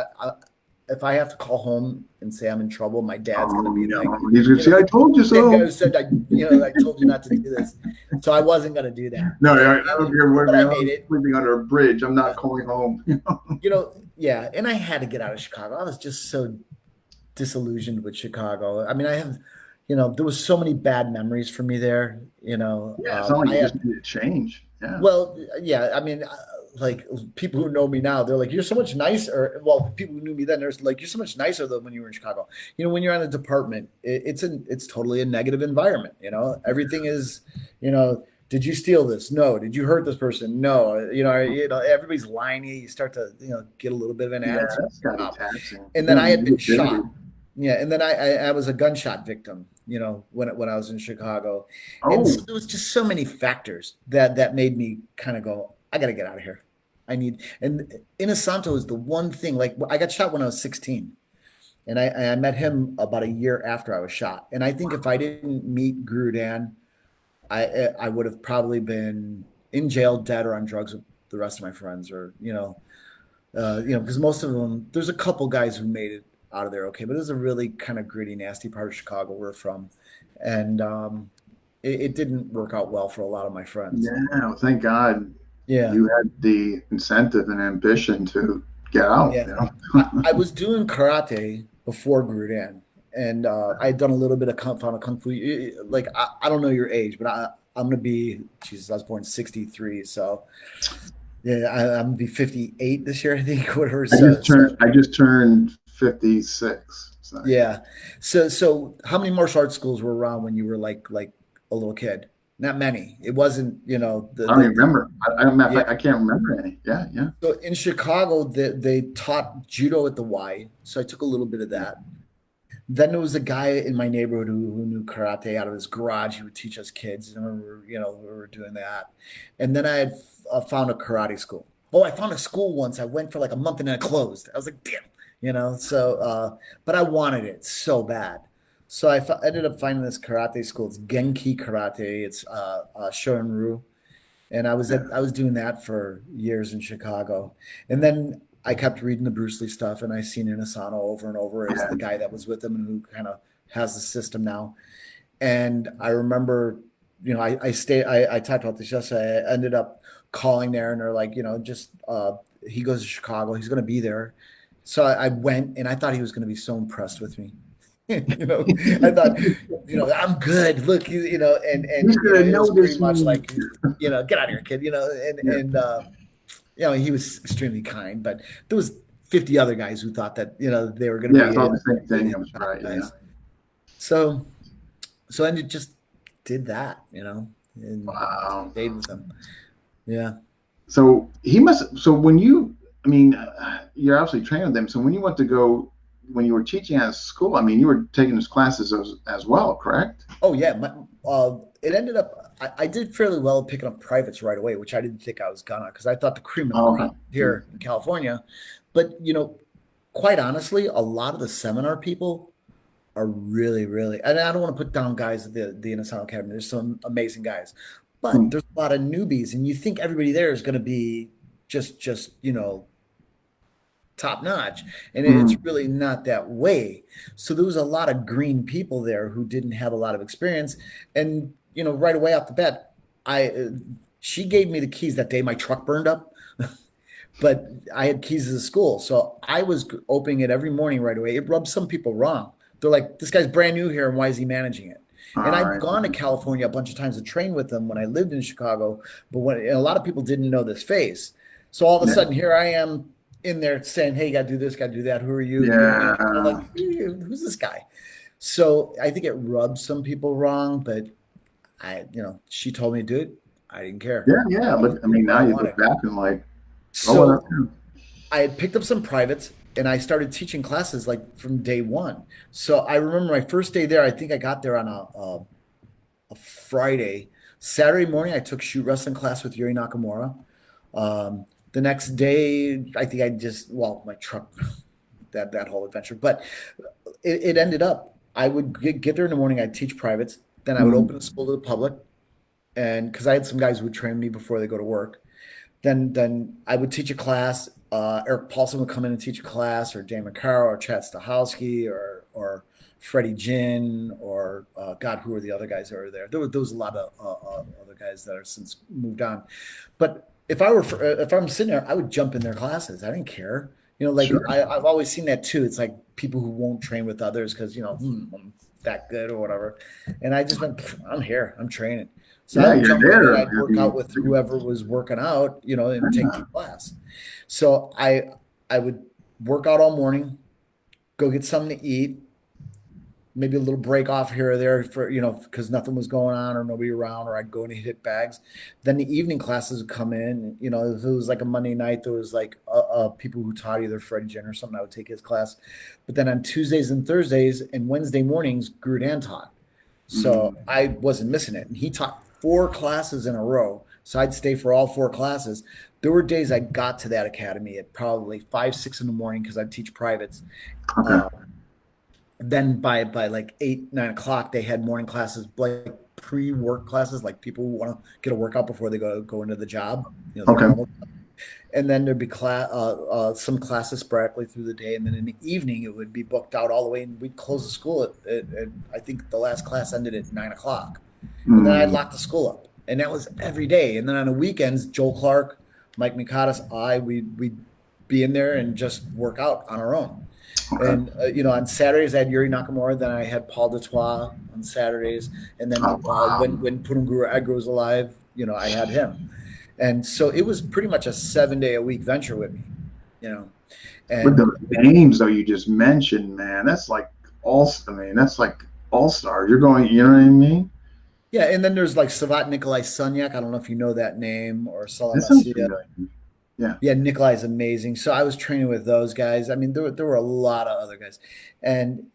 if I have to call home and say I'm in trouble, my dad's gonna be like, he's gonna say, "I told you so." Guy said, I told you not to do this, so I wasn't gonna do that. No, I don't care what. But I I'm made it. sleeping under a bridge. I'm not calling home. Yeah, and I had to get out of Chicago. I was just so disillusioned with Chicago. I mean, there was so many bad memories for me there. Yeah, it's not like you just need to change. Yeah. Well, yeah, I mean, like people who know me now, they're like, "You're so much nicer." Well, people who knew me then, they're like, "You're so much nicer than when you were in Chicago." When you're on a department, it's totally a negative environment. Everything is, did you steal this? No. Did you hurt this person? No. Everybody's lying to you. You start to, get a little bit of an attitude. That's gotta be taxing. And then I had been shot. Yeah, and then I was a gunshot victim, when I was in Chicago. And so there was just so many factors that made me kind of go, I got to get out of here. And Inosanto is the one thing, like I got shot when I was 16 and I met him about a year after I was shot. And I think if I didn't meet Guro Ron, I would have probably been in jail, dead, or on drugs with the rest of my friends, or, because most of them, there's a couple guys who made it out of there okay, but it was a really kind of gritty, nasty part of Chicago we're from, and it didn't work out well for a lot of my friends. Yeah, well, thank God. Yeah, you had the incentive and ambition to get out. Yeah, I was doing karate before Guro Ron, and I had done a little bit of kung fu. Like I don't know your age, but I'm gonna be. Jesus, I was born '63, so yeah, I'm gonna be 58 this year, I think. Whatever. I just turned 56. So. Yeah. So how many martial arts schools were around when you were like a little kid? Not many. It wasn't, I don't even remember. I can't remember any. Yeah, yeah. So in Chicago, they taught judo at the Y. So I took a little bit of that. Then there was a guy in my neighborhood who knew karate out of his garage. He would teach us kids. And we were doing that. And then I had found a karate school. Oh, I found a school once. I went for like a month and then it closed. I was like, damn. But I wanted it so bad. So I ended up finding this karate school. It's Genki Karate. It's Shorin-ryu. And I was doing that for years in Chicago. And then I kept reading the Bruce Lee stuff, and I seen Inosanto over and over as the guy that was with him and who kind of has the system now. And I remember, I talked about this yesterday. I ended up calling there, and they're like, he goes to Chicago. He's going to be there. So I went, and I thought he was going to be so impressed with me. I thought, I'm good. Look, and it was pretty much like, get out of here, kid. He was extremely kind, but there was 50 other guys who thought that they were going to be the same thing. I was right. Yeah. So I just did that, and wow. stayed with them. Yeah. So he must. So when you, you're obviously trained with them. So when you when you were teaching at school, you were taking his classes as well, correct? Oh yeah. It ended up, I did fairly well picking up privates right away, which I didn't think I was gonna, because I thought the cream of the crop here in California. But quite honestly, a lot of the seminar people are really, really, and I don't want to put down guys at the Inosanto Academy. There's some amazing guys, but there's a lot of newbies, and you think everybody there is going to be just top notch, and it's really not that way. So there was a lot of green people there who didn't have a lot of experience, and right away off the bat, she gave me the keys that day. My truck burned up, but I had keys to the school, so I was opening it every morning right away. It rubbed some people wrong. They're like, this guy's brand new here, and why is he managing it? And I've gone to California a bunch of times to train with them when I lived in Chicago, but a lot of people didn't know this face. So all of a sudden, here I am in there saying, "Hey, you got to do this, got to do that. Who are you?" I'm like, Yeah. "Who's this guy?" So I think it rubs some people wrong, but she told me to do it. I didn't care. Yeah, yeah. I was Look, I doing mean, what now I you look wanted. back and like, oh, well, So that's I had picked up some privates and I started teaching classes like from day one. So I remember my first day there. I think I got there on a Friday. Saturday morning, I took shoot wrestling class with Yuri Nakamura. The next day, I think my truck, that whole adventure. But it ended up, I would get there in the morning. I'd teach privates. Then I would mm, open the school to the public, and because I had some guys who would train me before they go to work. Then I would teach a class. Eric Paulson would come in and teach a class, or Dan McCarroll, or Chad Stahelski, or Freddie Ginn, or God, who are the other guys that were there? There was a lot of other guys that are since moved on. But if I'm sitting there, I would jump in their classes. I didn't care. Like sure. I've always seen that too. It's like people who won't train with others because I'm that good or whatever. And I just went, I'm here. I'm training. So Yeah, I'd you're jump in and there. I'd work out with whoever was working out, and take the class. So I would work out all morning, go get something to eat, maybe a little break off here or there for, because nothing was going on or nobody around, or I'd go and hit bags. Then the evening classes would come in. If it was like a Monday night, there was like people who taught, either Freddie Jen or something, I would take his class. But then on Tuesdays and Thursdays and Wednesday mornings, Guro Ron taught. So Mm, I wasn't missing it. And he taught 4 classes in a row. So I'd stay for all 4 classes. There were days I got to that academy at probably 5, 6 in the morning because I'd teach privates. okay. Uh, then by like 8, 9 o'clock, they had morning classes, like pre-work classes, like people who want to get a workout before they go into the job, their Okay. normal. And then there'd be some classes sporadically through the day, and then in the evening it would be booked out all the way, and we'd close the school at I think the last class ended at 9 o'clock, and then I'd Mm, lock the school up, and that was every day. And then on the weekends, Joe Clark, Mike Mikadas, we'd be in there and just work out on our own. okay. And on Saturdays I had Yuri Nakamura. Then I had Paul Dutoit on Saturdays, and then Oh, wow. when Purunguru Edgar was alive, I had him. And so it was pretty much a 7-day a week venture with me, you know. With And those names though you just mentioned, man, that's like all. I mean, that's like all stars. You're going. You know what I mean? yeah, and then there's like Savat Nikolai Sunyak. I don't know if you know that name, or That sounds Salamasia. familiar. Yeah. Yeah, Nikolai's amazing. So I was training with those guys. I mean, there were a lot of other guys, and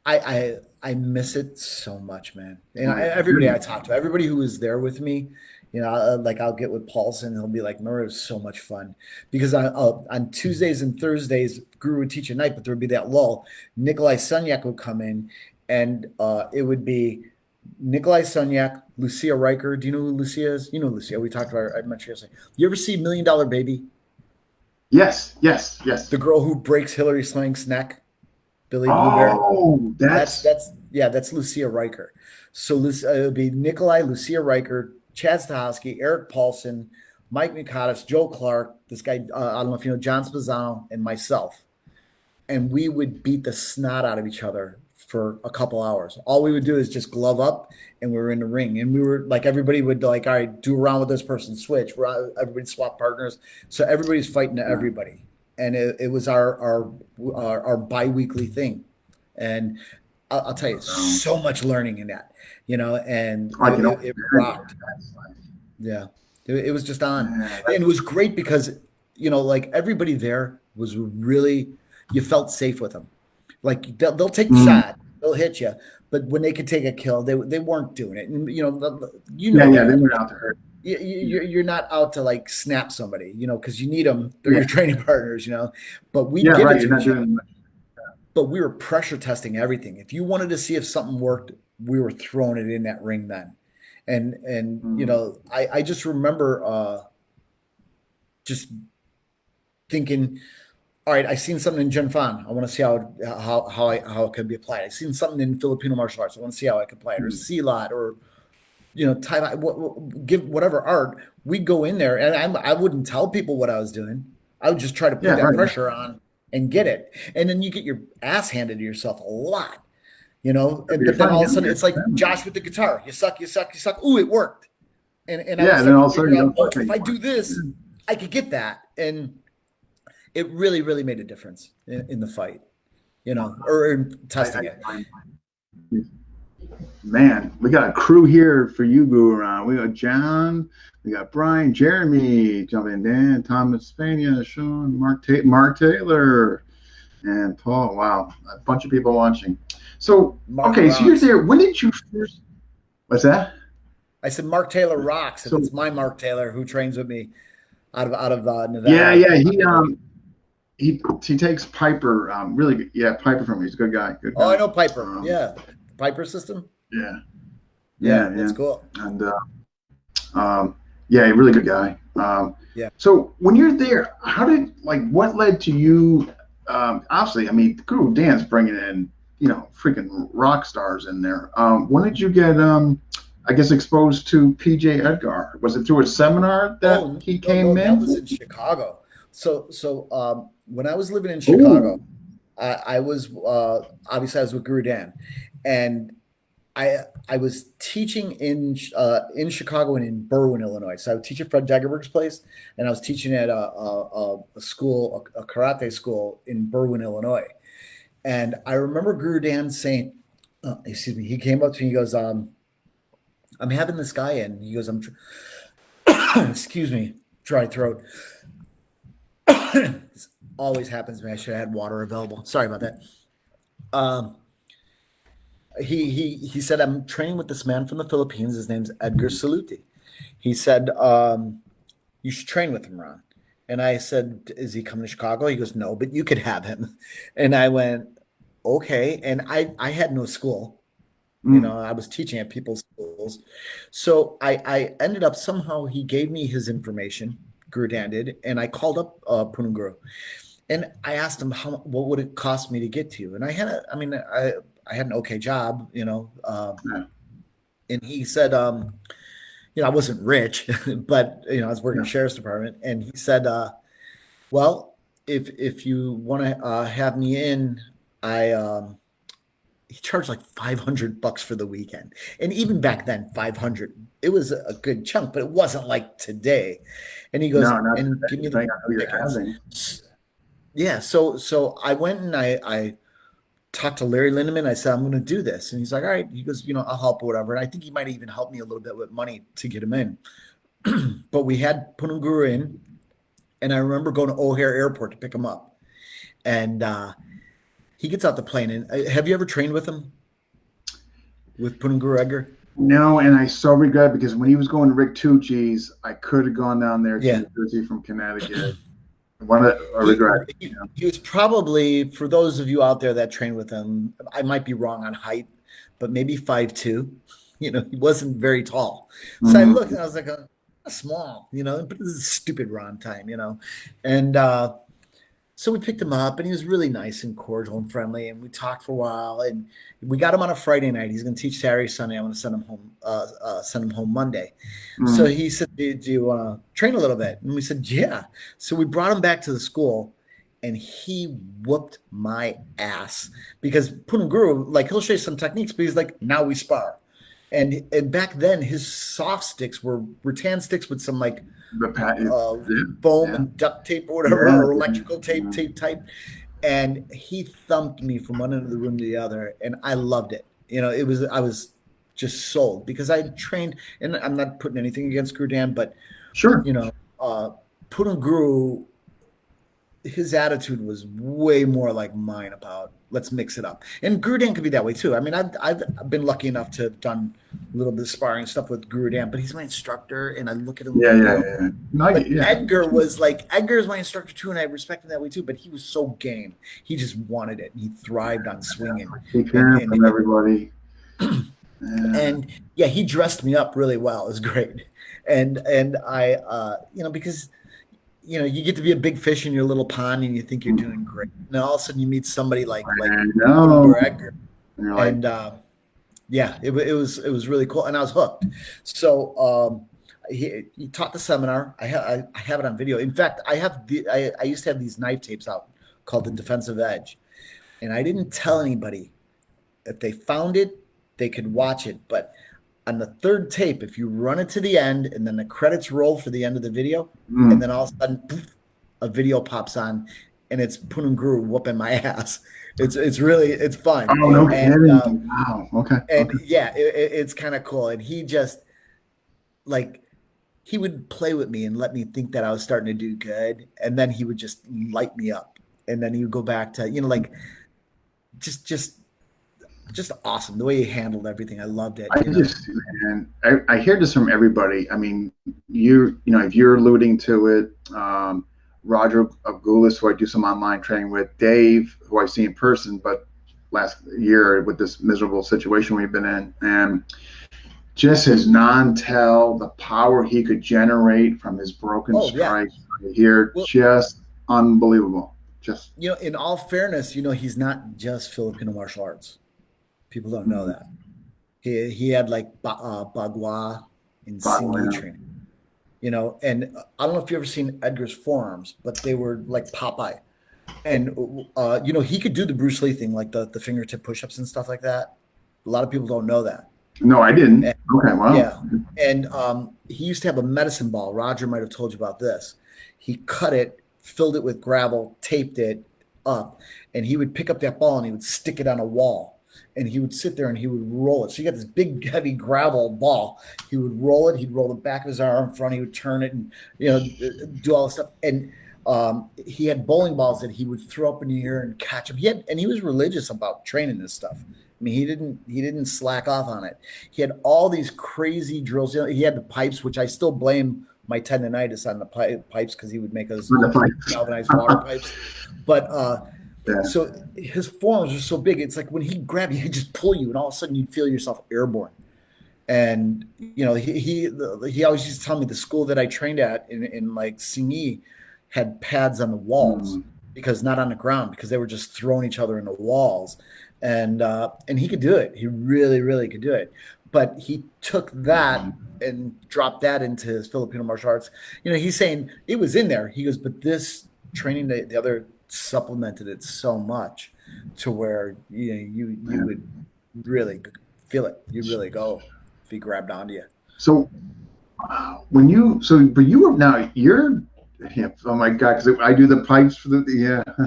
I miss it so much, man. And Oh, everybody I yeah. talk to, everybody who was there with me, like I'll get with Paulson, he'll be like, "Remember, it was so much fun," because on Tuesdays and Thursdays, Guru would teach at night, but there would be that lull. Nikolai Sunyak would come in, and it would be Nikolai Sunyak, Lucia Riker. Do you know who Lucia is? You know Lucia. We talked about her. I mentioned yesterday. You ever see Million Dollar Baby? Yes. Yes. Yes. The girl who breaks Hillary Swank's neck, Billy Blue Bear. Oh, That's Lucia Riker. So it would be Nikolai, Lucia Riker, Chad Stahelski, Eric Paulson, Mike Mikadas, Joe Clark, this guy, I don't know if you know, John Spazzano, and myself. And we would beat the snot out of each other for a couple hours. All we would do is just glove up, and we were in the ring. And we were like, everybody would like, all right, do a round with this person, switch. Everybody swap partners. So everybody's fighting to everybody. And it was our bi-weekly thing. And I'll tell you, so much learning in that, and I can only it imagine. rocked. Yeah, it was just on, Yeah, and it was great because like everybody there was really, you felt safe with them. Like they'll take the mm, shot, they'll hit you, but when they could take a kill, they weren't doing it. And yeah, yeah. They that went out to hurt. Yeah, you're not out to like snap somebody, because you need them. They're your yeah, training partners, but we yeah. give it Right. You're to not each other. doing much. But we were pressure testing everything. If you wanted to see if something worked, we were throwing it in that ring then. And Mm, I just remember just thinking, all right, I seen something in Gen Fan. I want to see how it can be applied. I seen something in Filipino martial arts. I want to see how I can apply it, or mm. Silat, or Thai, give whatever art. We go in there, and I wouldn't tell people what I was doing. I would just try to put Yeah. that Right. pressure on and get it. And then you get your ass handed to yourself a lot, But you're but then trying all to of a get sudden your it's like family. Josh with the guitar. You suck, you suck, you suck. Ooh, it worked. And I would Yeah. And then start all to of a sudden figure you out, don't oh, suck if I anymore. do this, Yeah. I could get that. And it really, really made a difference in the fight, or in testing it. Man, we got a crew here for you, Guro Ron. We got John, we got Brian, Jeremy, jumping in, Thomas Spania, Sean, Mark Taylor, and Paul. Wow, a bunch of people watching. So, Mark okay, rocks. so you're there. When did you first? What's that? I said Mark Taylor rocks. So, It's my Mark Taylor who trains with me out of Nevada. yeah. He takes Piper. Really good. Yeah, Piper from me. He's a good guy. Good Oh, I guy. know Piper. Yeah, Piper system. Yeah. That's cool. And yeah, really good guy. Yeah. So when you're there, what led to you? Obviously, I mean, Guru Dan's bringing in, freaking rock stars in there. When did you get, I guess, exposed to PJ Edgar? Was it through a seminar that he came in? That was in Chicago. So when I was living in Chicago, I was obviously I was with Guru Dan, and I was teaching in Chicago and in Berwyn, Illinois. So I would teach at Fred Degerberg's place, and I was teaching at a school, a karate school in Berwyn, Illinois. And I remember Guru Dan saying, excuse me, he came up to me, he goes, I'm having this guy in. He goes, excuse me, dry throat. This always happens to me. I should have had water available. Sorry about that. He said, I'm training with this man from the Philippines. His name's Edgar Sulite. He said, you should train with him, Ron. And I said, is he coming to Chicago? He goes, no, but you could have him. And I went, okay. And I had no school. I was teaching at people's schools. So I ended up, somehow he gave me his information, Guru Dan did, and I called up Punam Guru. And I asked him, what would it cost me to get to you? And I had an okay job, and he said, I wasn't rich, but, I was working in the sheriff's department. And he said, well, if you want to have me in, he charged like $500 for the weekend. And even back then, 500, it was a good chunk, but it wasn't like today. And he goes, and give me the tickets. Yeah. So I went and I talked to Larry Lindemann. I said, I'm going to do this. And he's like, all right. He goes, I'll help or whatever. And I think he might even help me a little bit with money to get him in. But we had Punam Guru in, and I remember going to O'Hare Airport to pick him up. And he gets out the plane. And have you ever trained with him? With Punam Guru Edgar? No, and I so regret, because when he was going to Rick Tucci's, I could have gone down there to New Jersey from Connecticut. I regret. He was probably, for those of you out there that train with him, I might be wrong on height, but maybe 5'2". He wasn't very tall. So I looked and I was like, small, but this is stupid Ron time, And so we picked him up, and he was really nice and cordial and friendly, and we talked for a while, and we got him on a Friday night. He's going to teach Saturday, Sunday. I'm going to send him home Monday. So he said, do you want to train a little bit? And we said, yeah. So we brought him back to the school, and he whooped my ass, because Punam Guru, he'll show you some techniques, but he's like, now we spar. And back then, his soft sticks were rattan sticks with some foam and duct tape or whatever, or electrical tape type. And he thumped me from one end of the room to the other, and I loved it. I was just sold, because I trained, and I'm not putting anything against Guru Dan, but sure, Punam Guru, his attitude was way more like mine about let's mix it up. And Guru Dan could be that way too. I mean, I've been lucky enough to have done a little bit of sparring stuff with Guru Dan, but he's my instructor, and I look at him. Edgar's my instructor too, and I respect him that way too. But he was so game. He just wanted it, and he thrived on swinging. From everybody. And he dressed me up really well. It was great. And I, because you get to be a big fish in your little pond, and you think you're doing great. And all of a sudden you meet somebody like Edgar. And it was really cool. And I was hooked. So he taught the seminar. I have it on video. In fact, I used to have these knife tapes out called The Defensive Edge. And I didn't tell anybody. If they found it, they could watch it. But on the third tape, if you run it to the end and then the credits roll for the end of the video, and then all of a sudden, poof, a video pops on, and it's Guro whooping my ass. It's fun, Oh, no and kidding. Wow. Okay. Okay. yeah, it's kind of cool. And he just like he would play with me and let me think that I was starting to do good, and then he would just light me up, and then he would go back to like just awesome the way he handled everything. I loved it. I just, man, I hear this from everybody. I mean, if you're alluding to it, Roger Agulis, who I do some online training with, Dave, who I see in person, but last year with this miserable situation we've been in, and just his non-tell, the power he could generate from his broken strikes here, just unbelievable. Just in all fairness, he's not just Filipino martial arts. People don't know that. He had like Bagua in Singi training, and I don't know if you've ever seen Edgar's forearms, but they were like Popeye. And, he could do the Bruce Lee thing, like the fingertip push-ups and stuff like that. A lot of people don't know that. No, I didn't. Okay, wow. Yeah. And he used to have a medicine ball. Roger might have told you about this. He cut it, filled it with gravel, taped it up, and he would pick up that ball and he would stick it on a wall. And he would sit there and he would roll it. So you got this big, heavy gravel ball. He would roll it. He'd roll the back of his arm in front. He would turn it and, do all this stuff. And he had bowling balls that he would throw up in the air and catch them. He was religious about training this stuff. I mean, he didn't slack off on it. He had all these crazy drills. He had the pipes, which I still blame my tendonitis on the pipes because he would make us galvanized water pipes. But so his forearms are so big. It's like when he grabbed you, he'd just pull you, and all of a sudden you'd feel yourself airborne. And he always used to tell me the school that I trained at in like Singi had pads on the walls because not on the ground because they were just throwing each other in the walls. And he could do it. He really, really could do it. But he took that and dropped that into his Filipino martial arts. He's saying it was in there. He goes, but this training, the other supplemented it so much to where you would really feel it. You really go if he grabbed onto you. So but you were you're. Yeah, oh my God! Because I do the pipes for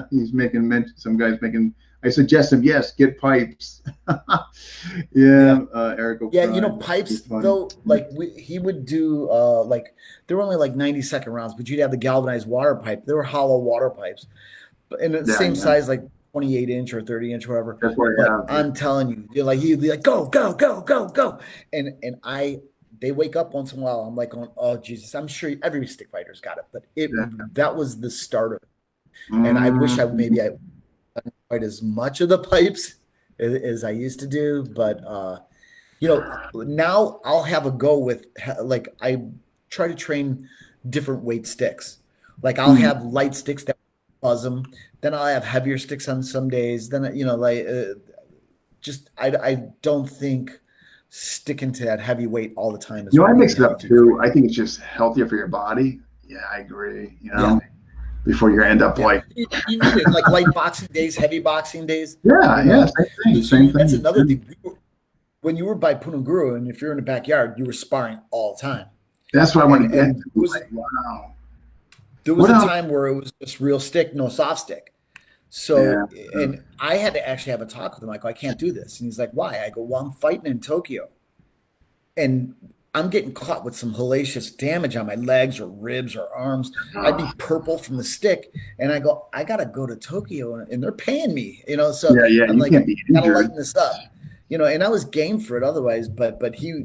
he's making mention. Some guys making. I suggest him. Yes, get pipes. Eric. Yeah, pipes though. Like he would do. Like they were only like 90-second rounds, but you'd have the galvanized water pipe. They were hollow water pipes, but in the same size, like 28-inch or 30-inch, whatever. That's what I'm telling you, he'd be like, go, go, go, go, go, and they wake up once in a while. I'm like, oh Jesus! I'm sure every stick fighter's got it, but that was the start of it. And I wish I didn't quite as much of the pipes as I used to do, but now I'll have a go with like I try to train different weight sticks. Like I'll have light sticks that buzz them, then I'll have heavier sticks on some days. Then I don't think sticking to that heavy weight all the time is I mix it up too. I think it's just healthier for your body. Yeah, I agree. Before you end up like you need it, like light boxing days, heavy boxing days. Same thing. That's another thing. When you were by Guro, and if you're in the backyard, you were sparring all the time. That's what I want to get. Wow. There was a time where it was just real stick, no soft stick. So, and I had to actually have a talk with him. I go, I can't do this. And he's like, why? I go, well, I'm fighting in Tokyo. And I'm getting caught with some hellacious damage on my legs or ribs or arms. I'd be purple from the stick. And I go, I got to go to Tokyo and they're paying me, so I'm like, I got to lighten this up, and I was game for it otherwise, but he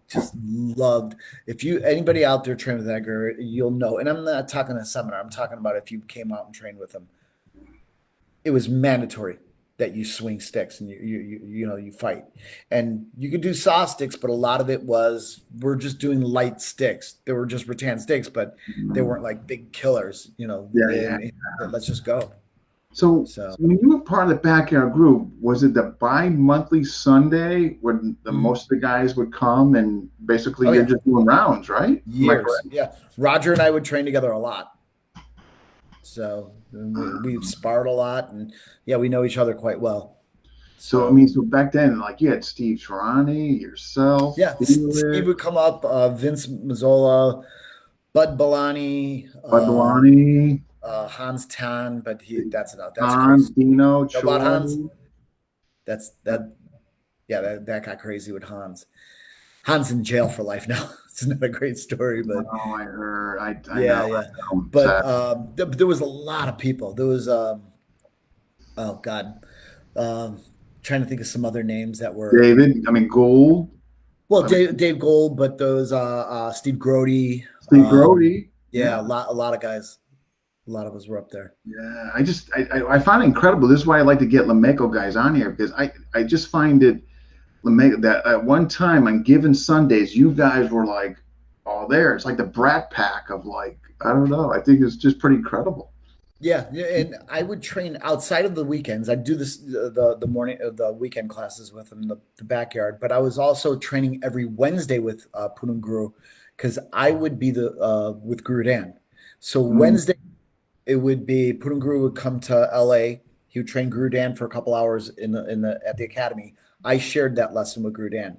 just loved, anybody out there trained with Edgar, you'll know. And I'm not talking a seminar. I'm talking about if you came out and trained with him. It was mandatory that you swing sticks and you fight, and you could do soft sticks, but a lot of it was we're just doing light sticks. They were just rattan sticks, but they weren't like big killers. Let's just go. So when you were part of the backyard group, was it the bi-monthly Sunday when most of the guys would come and basically you're just doing rounds, right? Years, yeah. Roger and I would train together a lot. So we've sparred a lot, and we know each other quite well. So back then, like you had Steve Tarani, yourself. Yeah, Steve would come up, Vince Mazzola, Bud Balani. Hans Tan, but that's enough. That's Hans, crazy. Dino, You know about Hans? Choi. That's that. Yeah, that got crazy with Hans. Hans in jail for life now. It's not a great story, but Oh, I heard. I know. yeah, I yeah. know. But there was a lot of people. There was oh God, um, trying to think of some other names that were David, I mean Gould. well, I mean Dave Gold, but those Steve Grody, Steve Grody. yeah, Yeah. a lot of guys, a lot of us were up there. Yeah. I find it incredible. This is why I like to get Lameco guys on here because I just find it Lameco that at one time on given Sundays, you guys were like all there. It's like the Brat Pack of like, I don't know. I think it's just pretty incredible. Yeah, yeah, and I would train outside of the weekends. I'd do this the morning the weekend classes with them in the backyard, but I was also training every Wednesday with Punam Guru because I would be the with Guru Dan. So Mm, Wednesday it would be Punam Guru would come to LA. He would train Guru Dan for a couple hours in the at the academy. I shared that lesson with Guru Dan.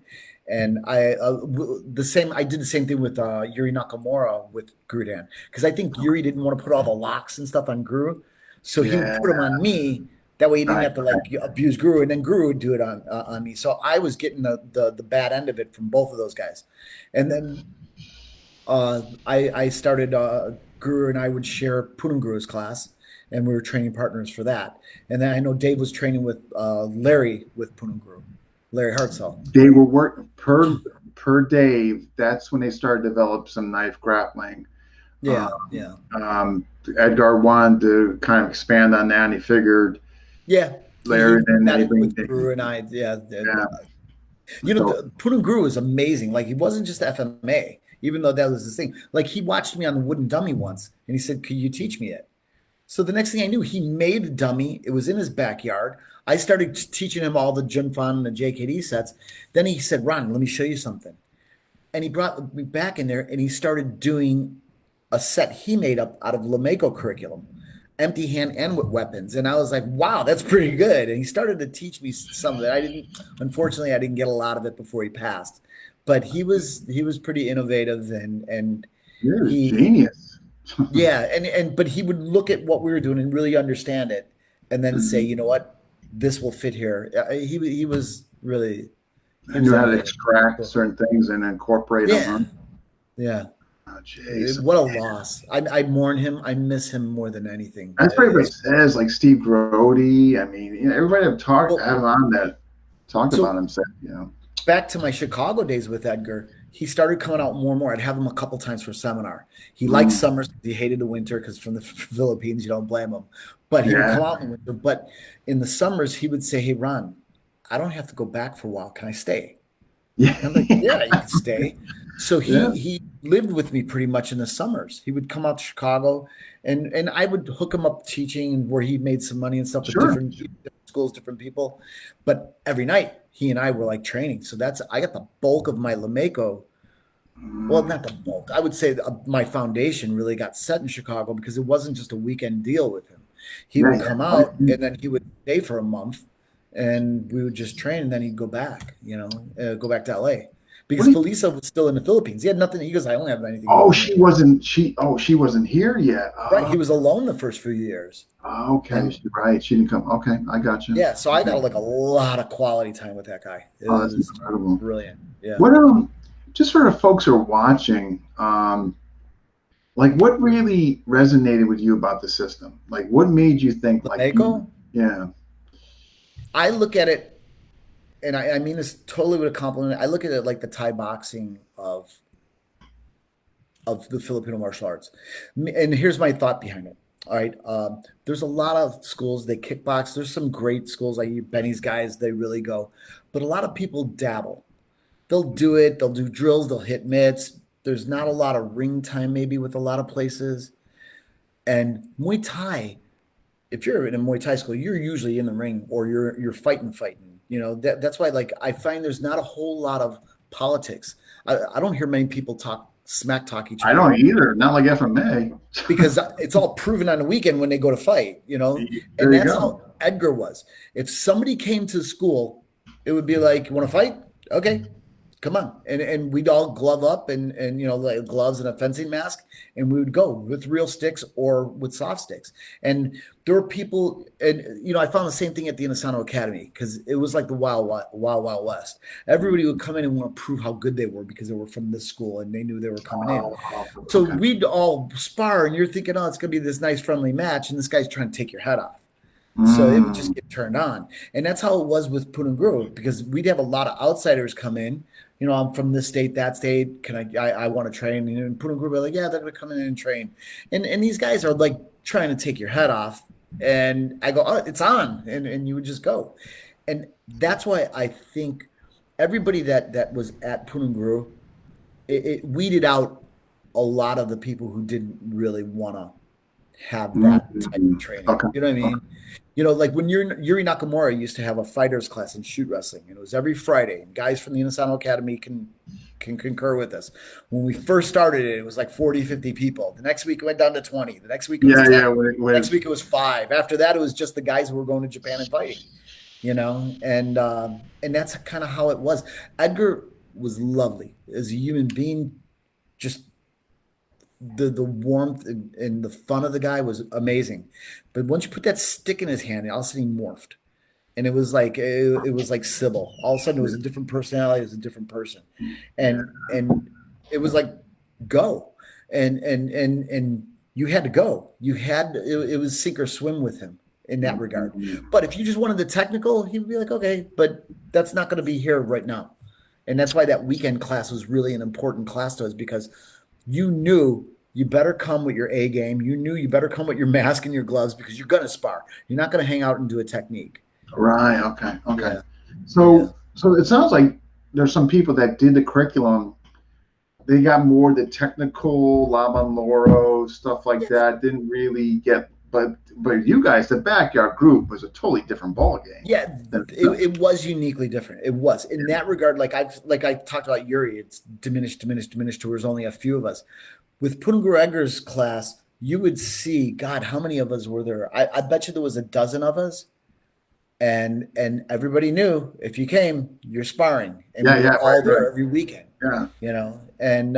And the same. I did the same thing with Yuri Nakamura with Guru Dan because I think Yuri didn't want to put all the locks and stuff on Guru, so he would yeah. put them on me. That way, he didn't Right. have to like abuse Guru, and then Guru would do it on me. So I was getting the bad end of it from both of those guys, and then I started Guru and I would share Punam Guru's class, and we were training partners for that. And then I know Dave was training with Larry with Punam Guru, Larry Hartzell. They were work per Dave. That's when they started to develop some knife grappling. Yeah, yeah. Edgar wanted to kind of expand on that, and he figured Yeah, he Larry, did and then that they in bring with Dave. Guru and I. Yeah, Yeah. you know, So Punam Guru is amazing. Like he wasn't just FMA, even though that was his thing. Like he watched me on the wooden dummy once, and he said, "Could you teach me it?" So the next thing I knew, he made a dummy. It was in his backyard. I started teaching him all the Jun Fan and the JKD sets. Then he said, "Ron, let me show you something." And he brought me back in there, and he started doing a set he made up out of Lameco curriculum, empty hand and with weapons. And I was like, wow, that's pretty good. And he started to teach me some of it. Unfortunately, I didn't get a lot of it before he passed, but he was pretty innovative and you're a he, genius. yeah. But he would look at what we were doing and really understand it and then say, you know what, this will fit here. He was really, he I was knew how to innovative. extract certain things and incorporate them. Huh? Yeah. Yeah. Oh, jeez. What a loss. I mourn him. I miss him more than anything. That's what everybody says. Like Steve Grody. I mean, everybody have Well, on that talked about so him said, you know. back to my Chicago days with Edgar, he started coming out more and more. I'd have him a couple times for a seminar. He liked Mm, summers. He hated the winter because from the Philippines, you don't blame him. But he would yeah. come out in the winter. But in the summers, he would say, "Hey, Ron, I don't have to go back for a while. Can I stay?" Yeah. And I'm like, "Yeah, you can stay." So Yeah. he lived with me pretty much in the summers. He would come out to Chicago, and I would hook him up teaching where he made some money and stuff with Sure. different schools, different people. But every night he and I were like training. So I got the bulk of my Lameco. Well, Mm, not the bulk. I would say my foundation really got set in Chicago because it wasn't just a weekend deal with him. He yeah. would come out and then he would stay for a month, and we would just train, and then he'd go back. Go back to LA What because do you, Felisa was still in the Philippines. He had nothing. He goes, I don't have anything oh, going here. she wasn't here yet. Right. He was alone the first few years. Okay. And She's right. She didn't come. Okay. I got you. yeah, so I got like a lot of quality time with that guy. It Oh, that's was incredible. brilliant. Yeah. What just for the folks who are watching, like what really resonated with you about the system? Like what made you think like Lameco, yeah. I look at it, and I mean this totally with a compliment. I look at it like the Thai boxing of the Filipino martial arts. And here's my thought behind it. All right. There's a lot of schools, they kickbox. There's some great schools like Benny's guys, they really go. But a lot of people dabble. They'll do it, they'll do drills, they'll hit mitts. There's not a lot of ring time, maybe with a lot of places. And Muay Thai, if you're in a Muay Thai school, you're usually in the ring or you're fighting. That's why like I find there's not a whole lot of politics. I don't hear many people smack talk each I other don't either. Not like FMA. because it's all proven on the weekend when they go to fight. There And you that's go. how Edgar was. If somebody came to school, it would be like, "You want to fight? Okay." come on. And we'd all glove up and, like gloves and a fencing mask. And we would go with real sticks or with soft sticks. And there were people, and, I found the same thing at the Inosanto Academy because it was like the wild west. Everybody would come in and want to prove how good they were because they were from this school and they knew they were coming in. So we'd all spar and you're thinking, oh, it's going to be this nice friendly match. And this guy's trying to take your head off. So it would just get turned on. And that's how it was with Pununguru, because we'd have a lot of outsiders come in. I'm from this state, that state. Can I want to train? And Pununguru would be like, yeah, they're going to come in and train. And these guys are like trying to take your head off. And I go, oh, it's on. And you would just go. And that's why I think everybody that was at Pununguru, it weeded out a lot of the people who didn't really want to have that type of training. Okay. You know what I mean? Like when Yuri Nakamura used to have a fighters class in shoot wrestling, and it was every Friday. And guys from the Inosanto Academy can concur with us. When we first started it was like 40, 50 people. The next week it went down to 20. The next week it was 10. The next week it was 5. After that, it was just the guys who were going to Japan and fighting. And that's kind of how it was. Edgar was lovely as a human being, just the warmth and the fun of the guy was amazing. But once you put that stick in his hand, all of a sudden he morphed. And it was like Sybil. All of a sudden it was a different personality, it was a different person. And it was like go. And you had to go. It was sink or swim with him in that regard. But if you just wanted the technical, he would be like, okay, but that's not going to be here right now. And that's why that weekend class was really an important class to us, because you knew you better come with your A game. You knew you better come with your mask and your gloves because you're going to spar. You're not going to hang out and do a technique. Right. Okay. Yeah. So it sounds like there's some people that did the curriculum. They got more the technical, Laban Loro, stuff like that. Didn't really get, but you guys, the backyard group was a totally different ball game. Yeah, it was uniquely different. It was in that regard. Like I talked about Yuri, it's diminished to where there's only a few of us. With Pununguru Edgar's class, you would see, God, how many of us were there? I bet you there was a dozen of us, and everybody knew if you came, you're sparring, and we were all there every weekend. Yeah, and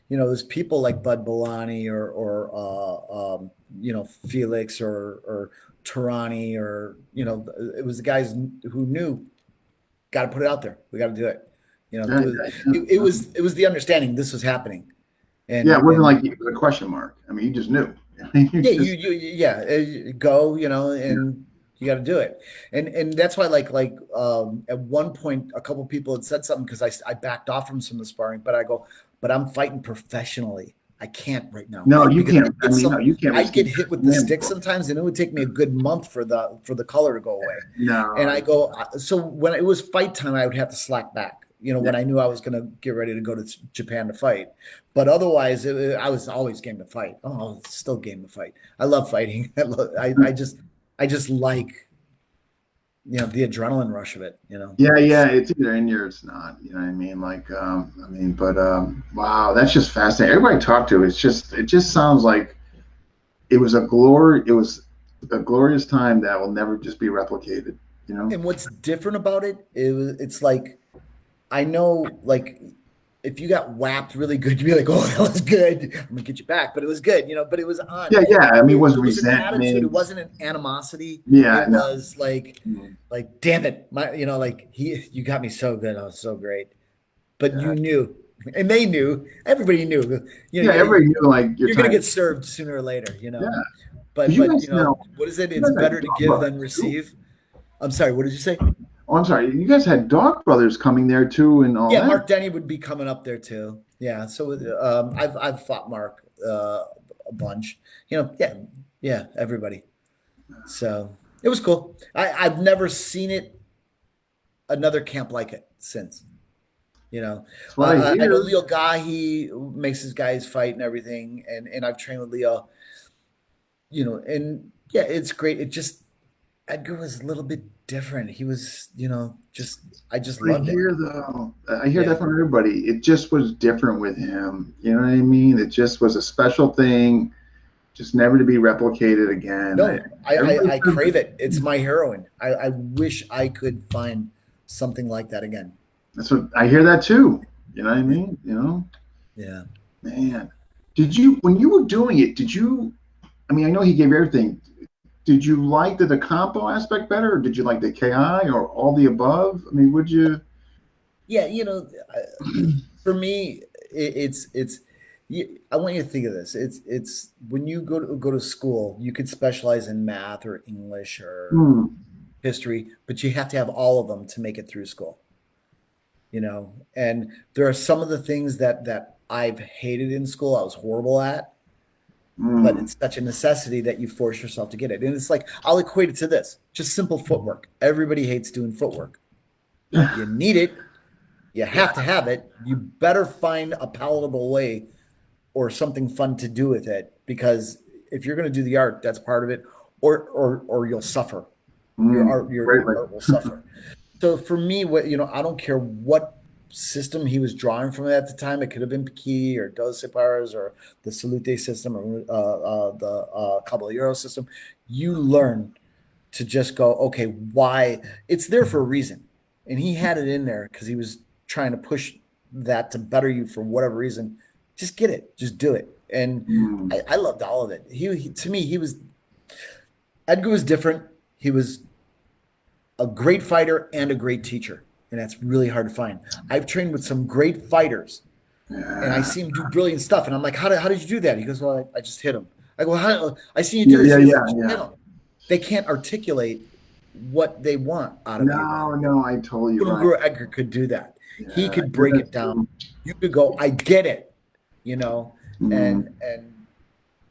there's people like Bud Bolani or Felix or Tarani, or it was the guys who knew, got to put it out there. We got to do it. It was the understanding this was happening. And it wasn't like it was a question mark. I mean, you just knew. Go, and you got to do it. And that's why at one point a couple of people had said something, because I backed off from some of the sparring, but I go, but I'm fighting professionally. I can't right now. No, you can't. You can't. I get hit with the stick sometimes, and it would take me a good month for the color to go away. No. And I go, so when it was fight time, I would have to slack back. When I knew I was going to get ready to go to Japan to fight. But otherwise, I was always game to fight. Oh, I was still game to fight. I love fighting. I just like, the adrenaline rush of it. Yeah. It's either in you or it's not. You know what I mean? Wow, that's just fascinating. Everybody I talked to, it just sounds like it was a glorious time that will never just be replicated. And what's different about it is it's like, I know, like, if you got whacked really good, you'd be like, oh, that was good. I'm going to get you back. But it was good, but it was on. Yeah. I mean, it wasn't resentment. It wasn't an animosity. Yeah. It was like, damn it. You got me so good. I was so great. But you knew. And they knew. Everybody knew. Everybody knew, like, you're going to get served sooner or later, Yeah. But what is it? It's better to give than receive. I'm sorry. What did you say? Oh, I'm sorry. You guys had Dog Brothers coming there too, and all. Yeah, that. Mark Denny would be coming up there too. Yeah, so I've fought Mark a bunch. Everybody. So it was cool. I've never seen another camp like it since. I know Leo Guy. He makes his guys fight and everything, and I've trained with Leo. It's great. It just Edgar was a little bit different. He was, I just loved it. I hear that from everybody. It just was different with him. You know what I mean? It just was a special thing, just never to be replicated again. No, I crave it. It's my heroine. I wish I could find something like that again. That's what I hear that too. You know what I mean? You know, Yeah. man. Did you when you were doing it? Did you? I mean, I know he gave everything. Did you like the compo aspect better, or did you like the KI, or all the above? I mean, would you? Yeah, for me, it's. I want you to think of this. It's when you go to school, you could specialize in math or English or Hmm. history, but you have to have all of them to make it through school. And there are some of the things that I've hated in school, I was horrible at, but Hmm. it's such a necessity that you force yourself to get it. And it's like I'll equate it to this: just simple footwork. Everybody hates doing footwork. You need it. You Yeah. have to have it. You better find a palatable way or something fun to do with it, because if you're going to do the art, that's part of it, or you'll suffer. Your Hmm. art your Greatly. art will suffer. So for me, I don't care what system he was drawing from at the time. It could have been Balicki or Dos Equipars or the Salute system or the Caballero system. You learn to just go, okay, why? It's there for a reason, and he had it in there because he was trying to push that to better you for whatever reason. Just get it, just do it, and Hmm. I loved all of it. To me, he was Edgar was different. He was a great fighter and a great teacher. And that's really hard to find. I've trained with some great fighters and I Yeah. see him do brilliant stuff. And I'm like, how did you do that? He goes, well, I just hit him. I go, I see you do Yeah. this. Yeah. He goes, Yeah. just hit Yeah. him. They can't articulate what they want out of you. No. No. I totally right. Guro Edgar could do that. He Yeah. could Yeah. break That's it down. true. You could go, I get it, you know, Hmm. and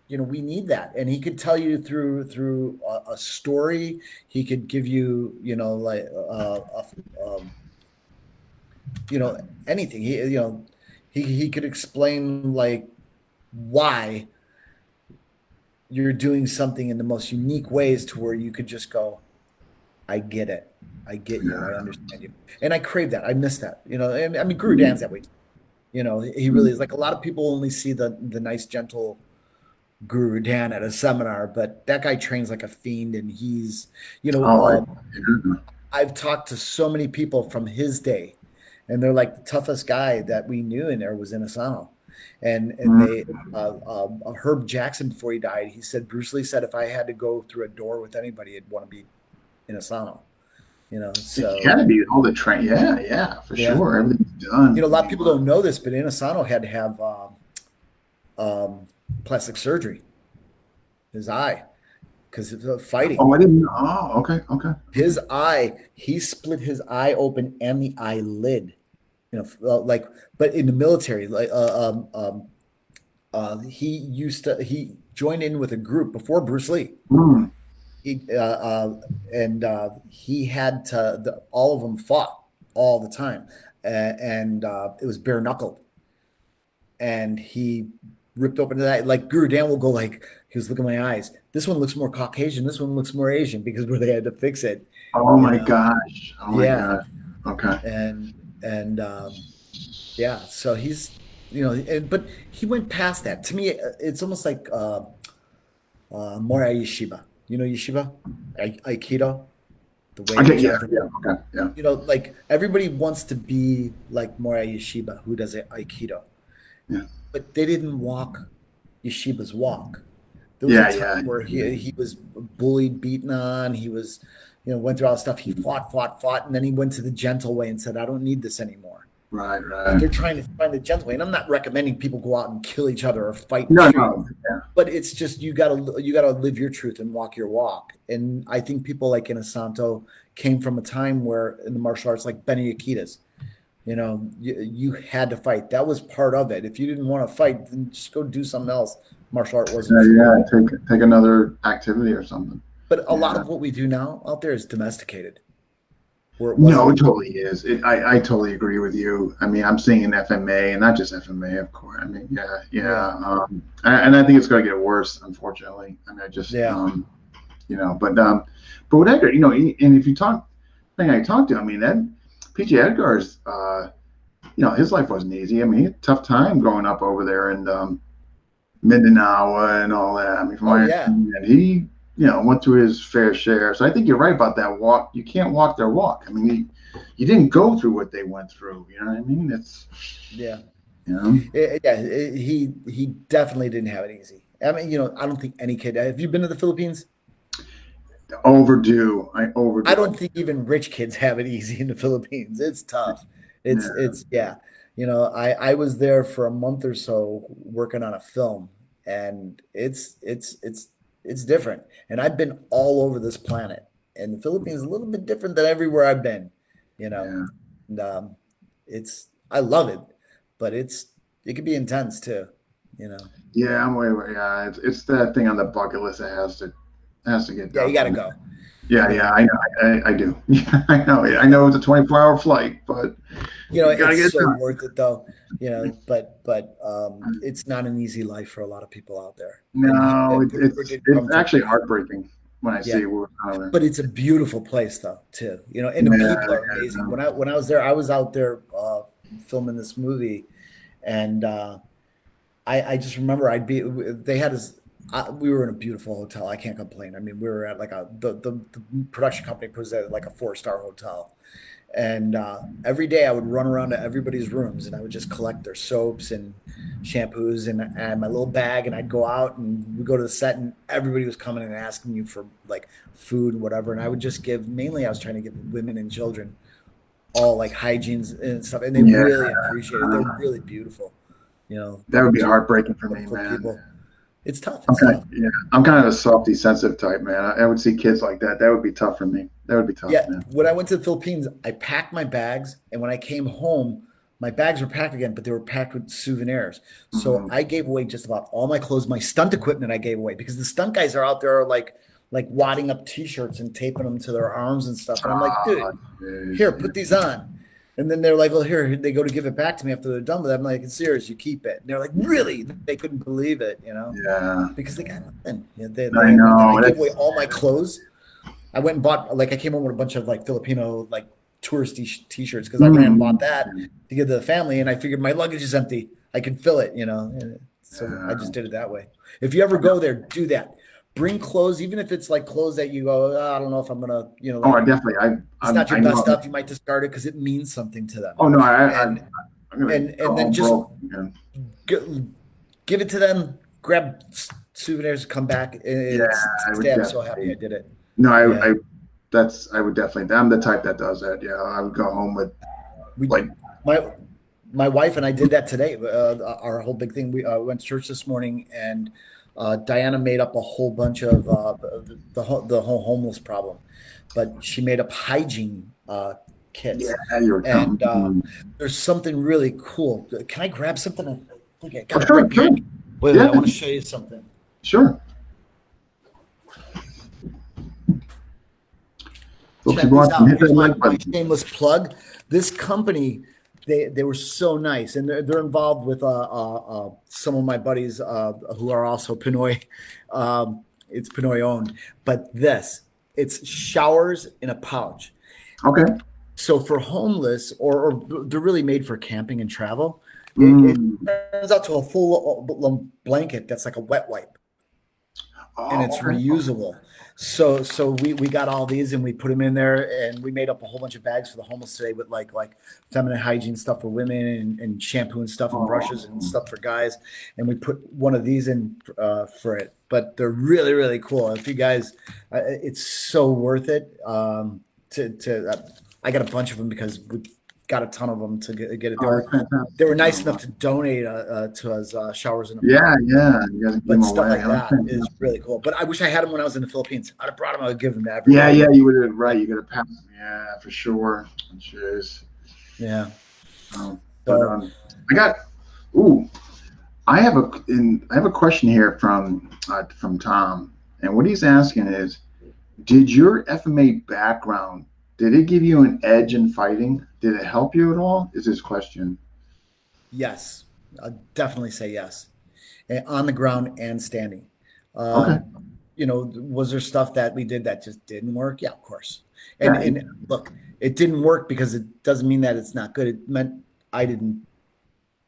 we need that. And he could tell you through a story. He could give you, like you know anything. He could explain like why you're doing something in the most unique ways to where you could just go, I get it, I get you, I Yeah. understand you. And I crave that, I miss that. And I mean, Guru Hmm. Dan's that way. He really is. Like, a lot of people only see the nice gentle Guru Dan at a seminar, but that guy trains like a fiend. And he's you know Oh, um, I've talked to so many people from his day, and they're like, the toughest guy that we knew in there was Inosanto. And mm, they Herb Jackson, before he died, he said Bruce Lee said if I had to go through a door with anybody, I'd want to be Inosanto. it So can be all the train. Yeah. Yeah. For yeah, sure. Everything's done. a I lot of mean, people don't know this, but Inosanto had to have plastic surgery, his eye, because of fighting. oh, I didn't. Oh, okay. Okay. Okay. His eye, he split his eye open and the eyelid. Like, but in the military, like, he joined in with a group before Bruce Lee. Mm, He and he had to. All of them fought all the time, and it was bare knuckled, and he ripped open that. Like, Guru Dan will go like, he was looking at my eyes. This one looks more Caucasian. This one looks more Asian, because where they had to fix it. oh You my know, gosh. Oh my yeah, gosh. Okay. and yeah. So he's but he went past that. To me, it's almost like Morai Yeshiba. Yeshiva, Aikido, the way of Okay. Yeah. gentle. Yeah. Okay. Yeah. Like, everybody wants to be like Morai Yeshiba, who does it Aikido, Yeah. but they didn't walk Yeshiva's walk. There was a Yeah. time Yeah. where he was bullied, beaten on. He was, went through all the stuff. He fought, and then he went to the gentle way and said, "I don't need this anymore." Right. But Right. they're trying to find the gentle way, and I'm not recommending people go out and kill each other or fight in the No. street. No. Yeah. But it's just, you gotta live your truth and walk your walk. And I think people like Inosanto came from a time where, in the martial arts, like Benny Akitas, you had to fight. That was part of it. If you didn't want to fight, then just go do something else. Martial art wasn't for Yeah. you. Yeah. Take another activity or something. But a lot Yeah. of what we do now out there is domesticated, where it No, it wasn't. totally is. I totally agree with you. I mean, I'm seeing FMA, and not just FMA, of course. I mean, yeah, Yeah, yeah. And I think it's going to get worse, unfortunately. I mean, yeah, but with Edgar, and if you talk, thing I talked to, I mean, that PJ Edgar's, his life wasn't easy. I mean, he had a tough time growing up over there in Mindanao and all that. I mean, from oh my yeah, understanding, he, went through his fair share. So I think you're right about that walk. You can't walk their walk. I mean, you didn't go through what they went through. You know what I mean? It's, Yeah. you know, He definitely didn't have it easy. I mean, I don't think any kid. Have you been to the Philippines? overdue. I I overdue. don't think even rich kids have it easy in the Philippines. It's tough. Yeah, Yeah. I was there for a month or so working on a film, and it's different. And I've been all over this planet, and the Philippines is a little bit different than everywhere I've been. You know, yeah, and, it's I love it, but it can be intense too. You know. yeah. I'm way. Yeah, it's that thing on the bucket list that has to get Yeah, you done got for to me. go. Yeah, You yeah. know. I know. I do. Yeah, I know. I know it's a 24-hour flight, but you gotta It's get it so done. worth it though, but it's not an easy life for a lot of people out there. No, And Guro didn't it's come from actually heartbreaking when I yeah, see what kind of. but it's a beautiful place though too. And the Yeah, people are amazing. When I was there, I was out there filming this movie, and I just remember they had us. We were in a beautiful hotel. I can't complain. I mean, we were at like the production company was at like a 4-star hotel. And every day I would run around to everybody's rooms and I would just collect their soaps and shampoos and I had my little bag and I'd go out and we go to the set and everybody was coming and asking me for like food and whatever. And I would just mainly I was trying to give women and children all like hygienes and stuff. And they yeah, really appreciate it. They're really beautiful, that would be just heartbreaking for me, wonderful man. people. It's tough. I'm It's kind of, tough. yeah, I'm kind of a softy, sensitive type, man. I would see kids like that. That would be tough for me. That would be tough, Yeah, man. when I went to the Philippines, I packed my bags, and when I came home, my bags were packed again, but they were packed with souvenirs. So Mm, I gave away just about all my clothes, my stunt equipment I gave away because the stunt guys are out there like wadding up t-shirts and taping them to their arms and stuff. And I'm like, dude, ah, jeez, here, put these on. And then they're like, well, here, they go to give it back to me after they're done with it. I'm like, it's serious, you keep it. And they're like, really? They couldn't believe it, yeah, because they got nothing. I And then I know. gave away That's all my clothes. I went and bought like I came home with a bunch of like Filipino like touristy t-shirts because I ran and bought mm, that to give to the family, and I figured my luggage is empty. I can fill it, and so I yeah. just did it that way. If you ever go there, do that. Bring clothes, even if it's like clothes that you go, "Oh, I don't know if I'm gonna, Oh, like I definitely. it's not I your know. best stuff. You might discard it because it means something to them, Oh no, and I'm gonna and go then home just broke. Yeah, give it to them. Grab souvenirs, come back, yeah, and I would say I'm so happy I definitely. did it. No, Yeah, I would definitely. I'm the type that does that. Yeah, I would go home with we like, my my wife and I did that today. Our whole big thing. We went to church this morning, and Diana made up a whole bunch of the whole homeless problem, but she made up hygiene yeah, kits. you were telling. And there's something really cool. Can I grab something? I think I Oh, got it sure, right sure. behind me. Wait, wait, Yeah, I want to show you something. sure. Folks, if Check you these want, out. hit that Here's my like button. shameless plug. This company, they were so nice, and they're involved with some of my buddies who are also Pinoy. It's Pinoy owned, but it's showers in a pouch. Okay. So for homeless, or they're really made for camping and travel. It Mm. turns out to a full blanket that's like a wet wipe and Oh, it's okay. reusable. So we got all these and we put them in there and we made up a whole bunch of bags for the homeless today with like feminine hygiene stuff for women and shampoo and stuff and brushes and Oh, stuff for guys. And we put one of these in for it. But they're really really cool. If you guys, it's so worth it. I got a bunch of them because we got a ton of them to get it. oh, that's They fantastic. were nice Oh, enough wow. to donate to us showers in a Yeah, pouch, yeah. You guys give them but stuff away. like Oh, that's that is fantastic. really cool. But I wish I had them when I was in the Philippines. I'd have brought them. I would give them to Yeah, everybody. yeah. You would have right. But You got to pass. Yeah, for sure. Jeez. yeah, But so I got. Ooh, I have a question here from Tom, and what he's asking is, did your FMA background did it give you an edge in fighting? Did it help you at all? Is his question. yes, I'll definitely say yes. On the ground and standing. Okay. Was there stuff that we did that just didn't work? Yeah, of course. And Yeah. and look, it didn't work because it doesn't mean that it's not good. It meant I didn't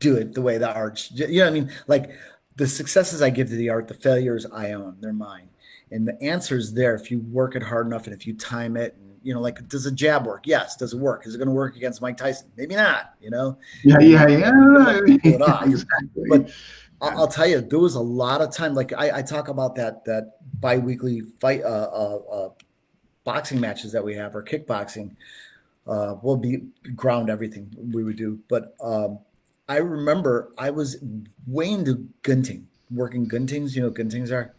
do it the way the art. You know what I mean? Like the successes I give to the art, the failures I own, they're mine. And the answer is there if you work it hard enough and if you time it You know, like, does a jab work? Yes. Does it work? Is it going to work against Mike Tyson? Maybe not, you know? Yeah, And, yeah, pull it off. exactly. But I'll tell you, there was a lot of time. Like I talk about that biweekly fight, boxing matches that we have, or kickboxing. We'll be ground everything we would do. But I remember I was way into gunting, working guntings. You know what guntings are?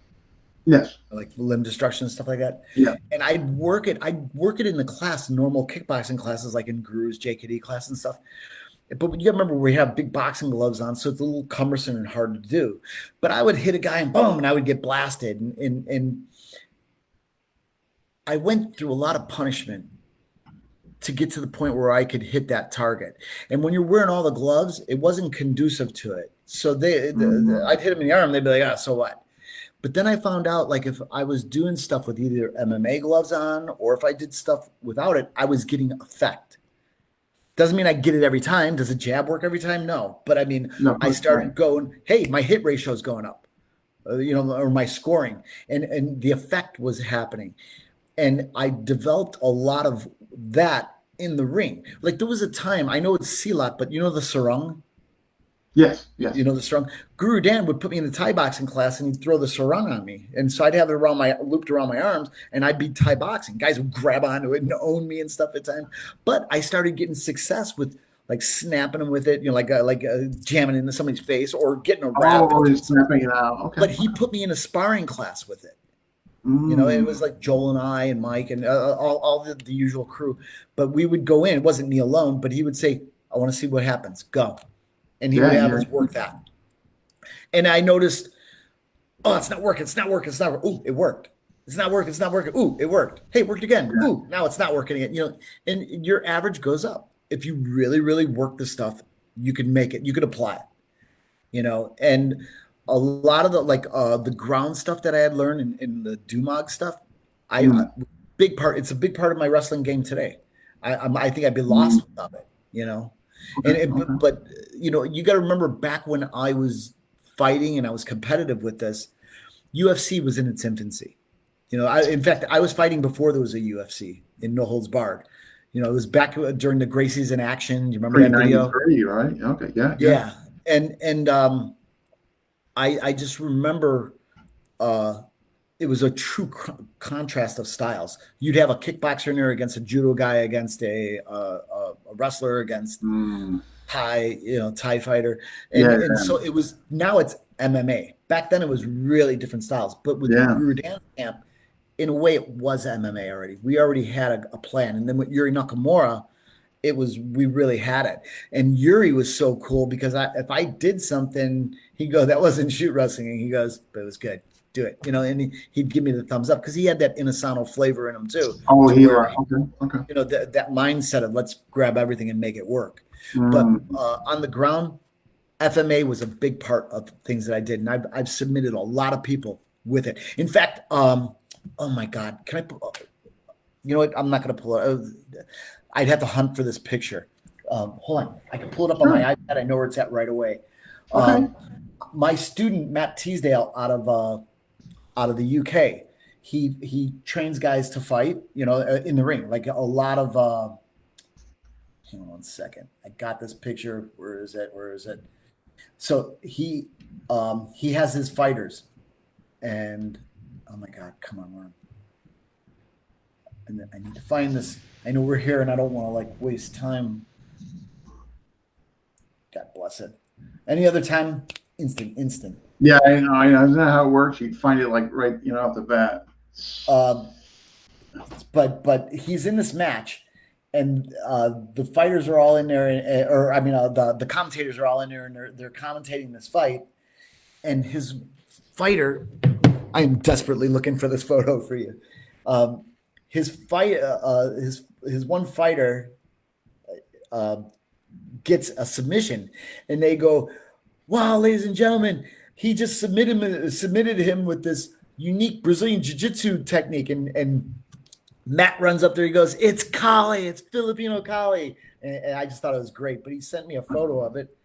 Yes. Like limb destruction and stuff like that. Yeah. And I'd work it in the class, normal kickboxing classes, like in Guru's JKD class and stuff. But you gotta remember, we have big boxing gloves on, so it's a little cumbersome and hard to do. But I would hit a guy and boom, and I would get blasted. And I went through a lot of punishment to get to the point where I could hit that target. And when you're wearing all the gloves, it wasn't conducive to it. So I'd hit him in the arm, they'd be like, ah, so what? But then I found out, like, if I was doing stuff with either MMA gloves on or if I did stuff without it, I was getting effect. Doesn't mean I get it every time. Does a jab work every time? No. But I mean, No, I started going, hey, my hit ratio is going up, you know, or my scoring, and the effect was happening. And I developed a lot of that in the ring. Like, there was a time, I know it's silat, but you know the sarung? Yes, yes. You know the sarung? Guru Dan would put me in the Thai boxing class and he'd throw the sarung on me. And so I'd have it looped around my arms, and I'd be Thai boxing. Guys would grab onto it and own me and stuff at the time. But I started getting success with, like, snapping them with it, you know, like jamming into somebody's face or getting a wrap. Oh, he's snapping it out. Okay. But he put me in a sparring class with it. You know, it was like Joel and I and Mike and all the usual crew. But we would go in. It wasn't me alone, but he would say, I want to see what happens. Go. And he would have us work that. And I noticed, oh, it's not working. It's not working. It's not working. Ooh, it worked. It's not working. It's not working. Ooh, it worked. Hey, it worked again. Yeah. Ooh, now it's not working again. You know, and your average goes up. If you really, really work the stuff, you can make it. You could apply it. You know, and a lot of the ground stuff that I had learned in the Dumog stuff, it's a big part of my wrestling game today. I think I'd be lost without it, you know. But you know, you got to remember, back when I was fighting and I was competitive with this, UFC was in its infancy. You know, in fact, I was fighting before there was a UFC in No Holds Barred. You know, it was back during the Gracie's in Action. You remember that video? Right? Okay, yeah. Yeah. And I just remember it was a true contrast of styles. You'd have a kickboxer in there against a judo guy, against a wrestler, against Thai fighter. And so it was, now it's MMA. Back then it was really different styles. But with the Guru Dance Camp, in a way, it was MMA already. We already had a plan. And then with Yuri Nakamura, we really had it. And Yuri was so cool because if I did something, he'd go, that wasn't shoot wrestling. And he goes, but it was good. Do it. You know, and he'd give me the thumbs up because he had that Inosanto flavor in him too. Oh, okay. You know, that mindset of let's grab everything and make it work. But on the ground, FMA was a big part of things that I did. And I've submitted a lot of people with it. In fact, oh my God, can I, you know what? I'm not going to pull it. I'd have to hunt for this picture. Hold on. I can pull it up on my iPad. I know where it's at right away. My student, Matt Teasdale, out of the UK, he trains guys to fight, you know, in the ring. Like a lot of, hang on 1 second. I got this picture. Where is it? So he has his fighters, and oh my God, come on, Ron. And I need to find this. I know we're here and I don't want to waste time. God bless it. Any other time, instant. Yeah, I know. Isn't that how it works? You'd find it right, you know, off the bat. But he's in this match, and the fighters are all in there, the commentators are all in there, and they're commentating this fight. And his fighter, I am desperately looking for this photo for you. His one fighter gets a submission, and they go, "Wow, ladies and gentlemen, he just submitted him with this unique Brazilian jiu-jitsu technique." And Matt runs up there. He goes, "It's Kali. It's Filipino Kali." And I just thought it was great. But he sent me a photo of it.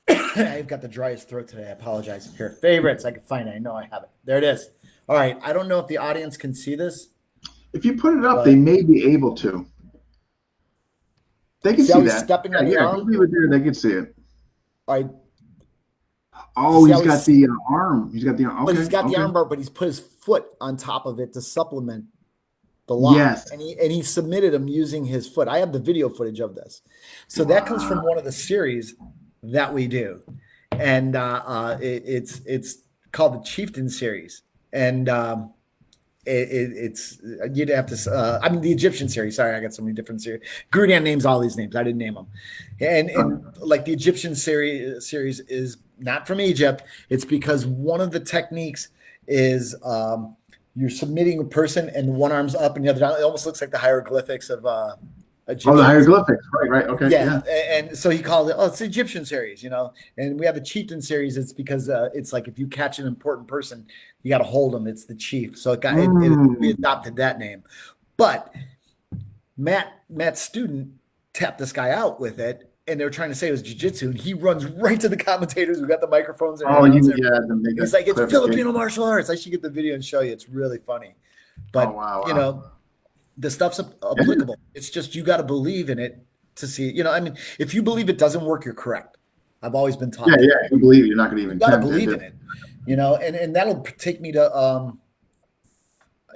I've got the driest throat today. I apologize. Here, favorites. I can find it. I know I have it. There it is. All right. I don't know if the audience can see this. If you put it up, they But may be able to. They can see see how he's that. stepping on the Yeah, if you arm? leave it there, they can see it. All right. Oh, See he's how got he's, the arm. He's got the arm. but Okay, he's got the okay. arm bar, but he's put his foot on top of it to supplement the lock. Yes. And he submitted him using his foot. I have the video footage of this. So that comes from Wow. one of the series that we do. And it's called the Chieftain series. And it's you'd have to I mean the Egyptian series. Sorry, I got so many different series. Guro Ron names all these names. I didn't name them. And like the Egyptian series is not from Egypt. It's because one of the techniques is you're submitting a person and one arm's up and the other down. It almost looks like the hieroglyphics of Oh, the Egyptians. hieroglyphics. Right, right. Okay, Yeah, yeah. and so he called it, oh, it's the Egyptian series, you know. And we have the Chieftain series. It's because it's like if you catch an important person, you got to hold them. It's the chief. So we Mm. adopted that name. But Matt's student tapped this guy out with it, and they were trying to say it was jiu-jitsu, and he runs right to the commentators who got the microphones and Oh, announcer. yeah, to make He's that like, it's clarification. Filipino martial arts. I should get the video and show you. It's really funny. Oh, But wow, you wow. know, the stuff's Yeah, applicable. It's just you got to believe in it to see it. You know, I mean, if you believe it doesn't work, you're correct. I've always been yeah, taught that. yeah. If you believe it, you're not going to You even got to attempt it. believe in it. You know, and that'll take me to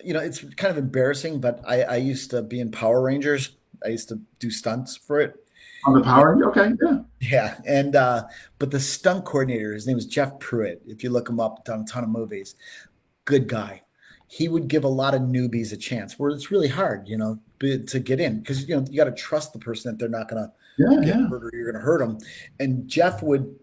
you know, it's kind of embarrassing, but I used to be in Power Rangers. I used to do stunts for it. On the And power? Okay, yeah. yeah, and but the stunt coordinator, his name was Jeff Pruitt. If you look him up, done a ton of movies. Good guy. He would give a lot of newbies a chance where it's really hard, you know, to get in because you know you got to trust the person that they're not going to Yeah, get yeah. hurt or you're going to hurt them. And Jeff would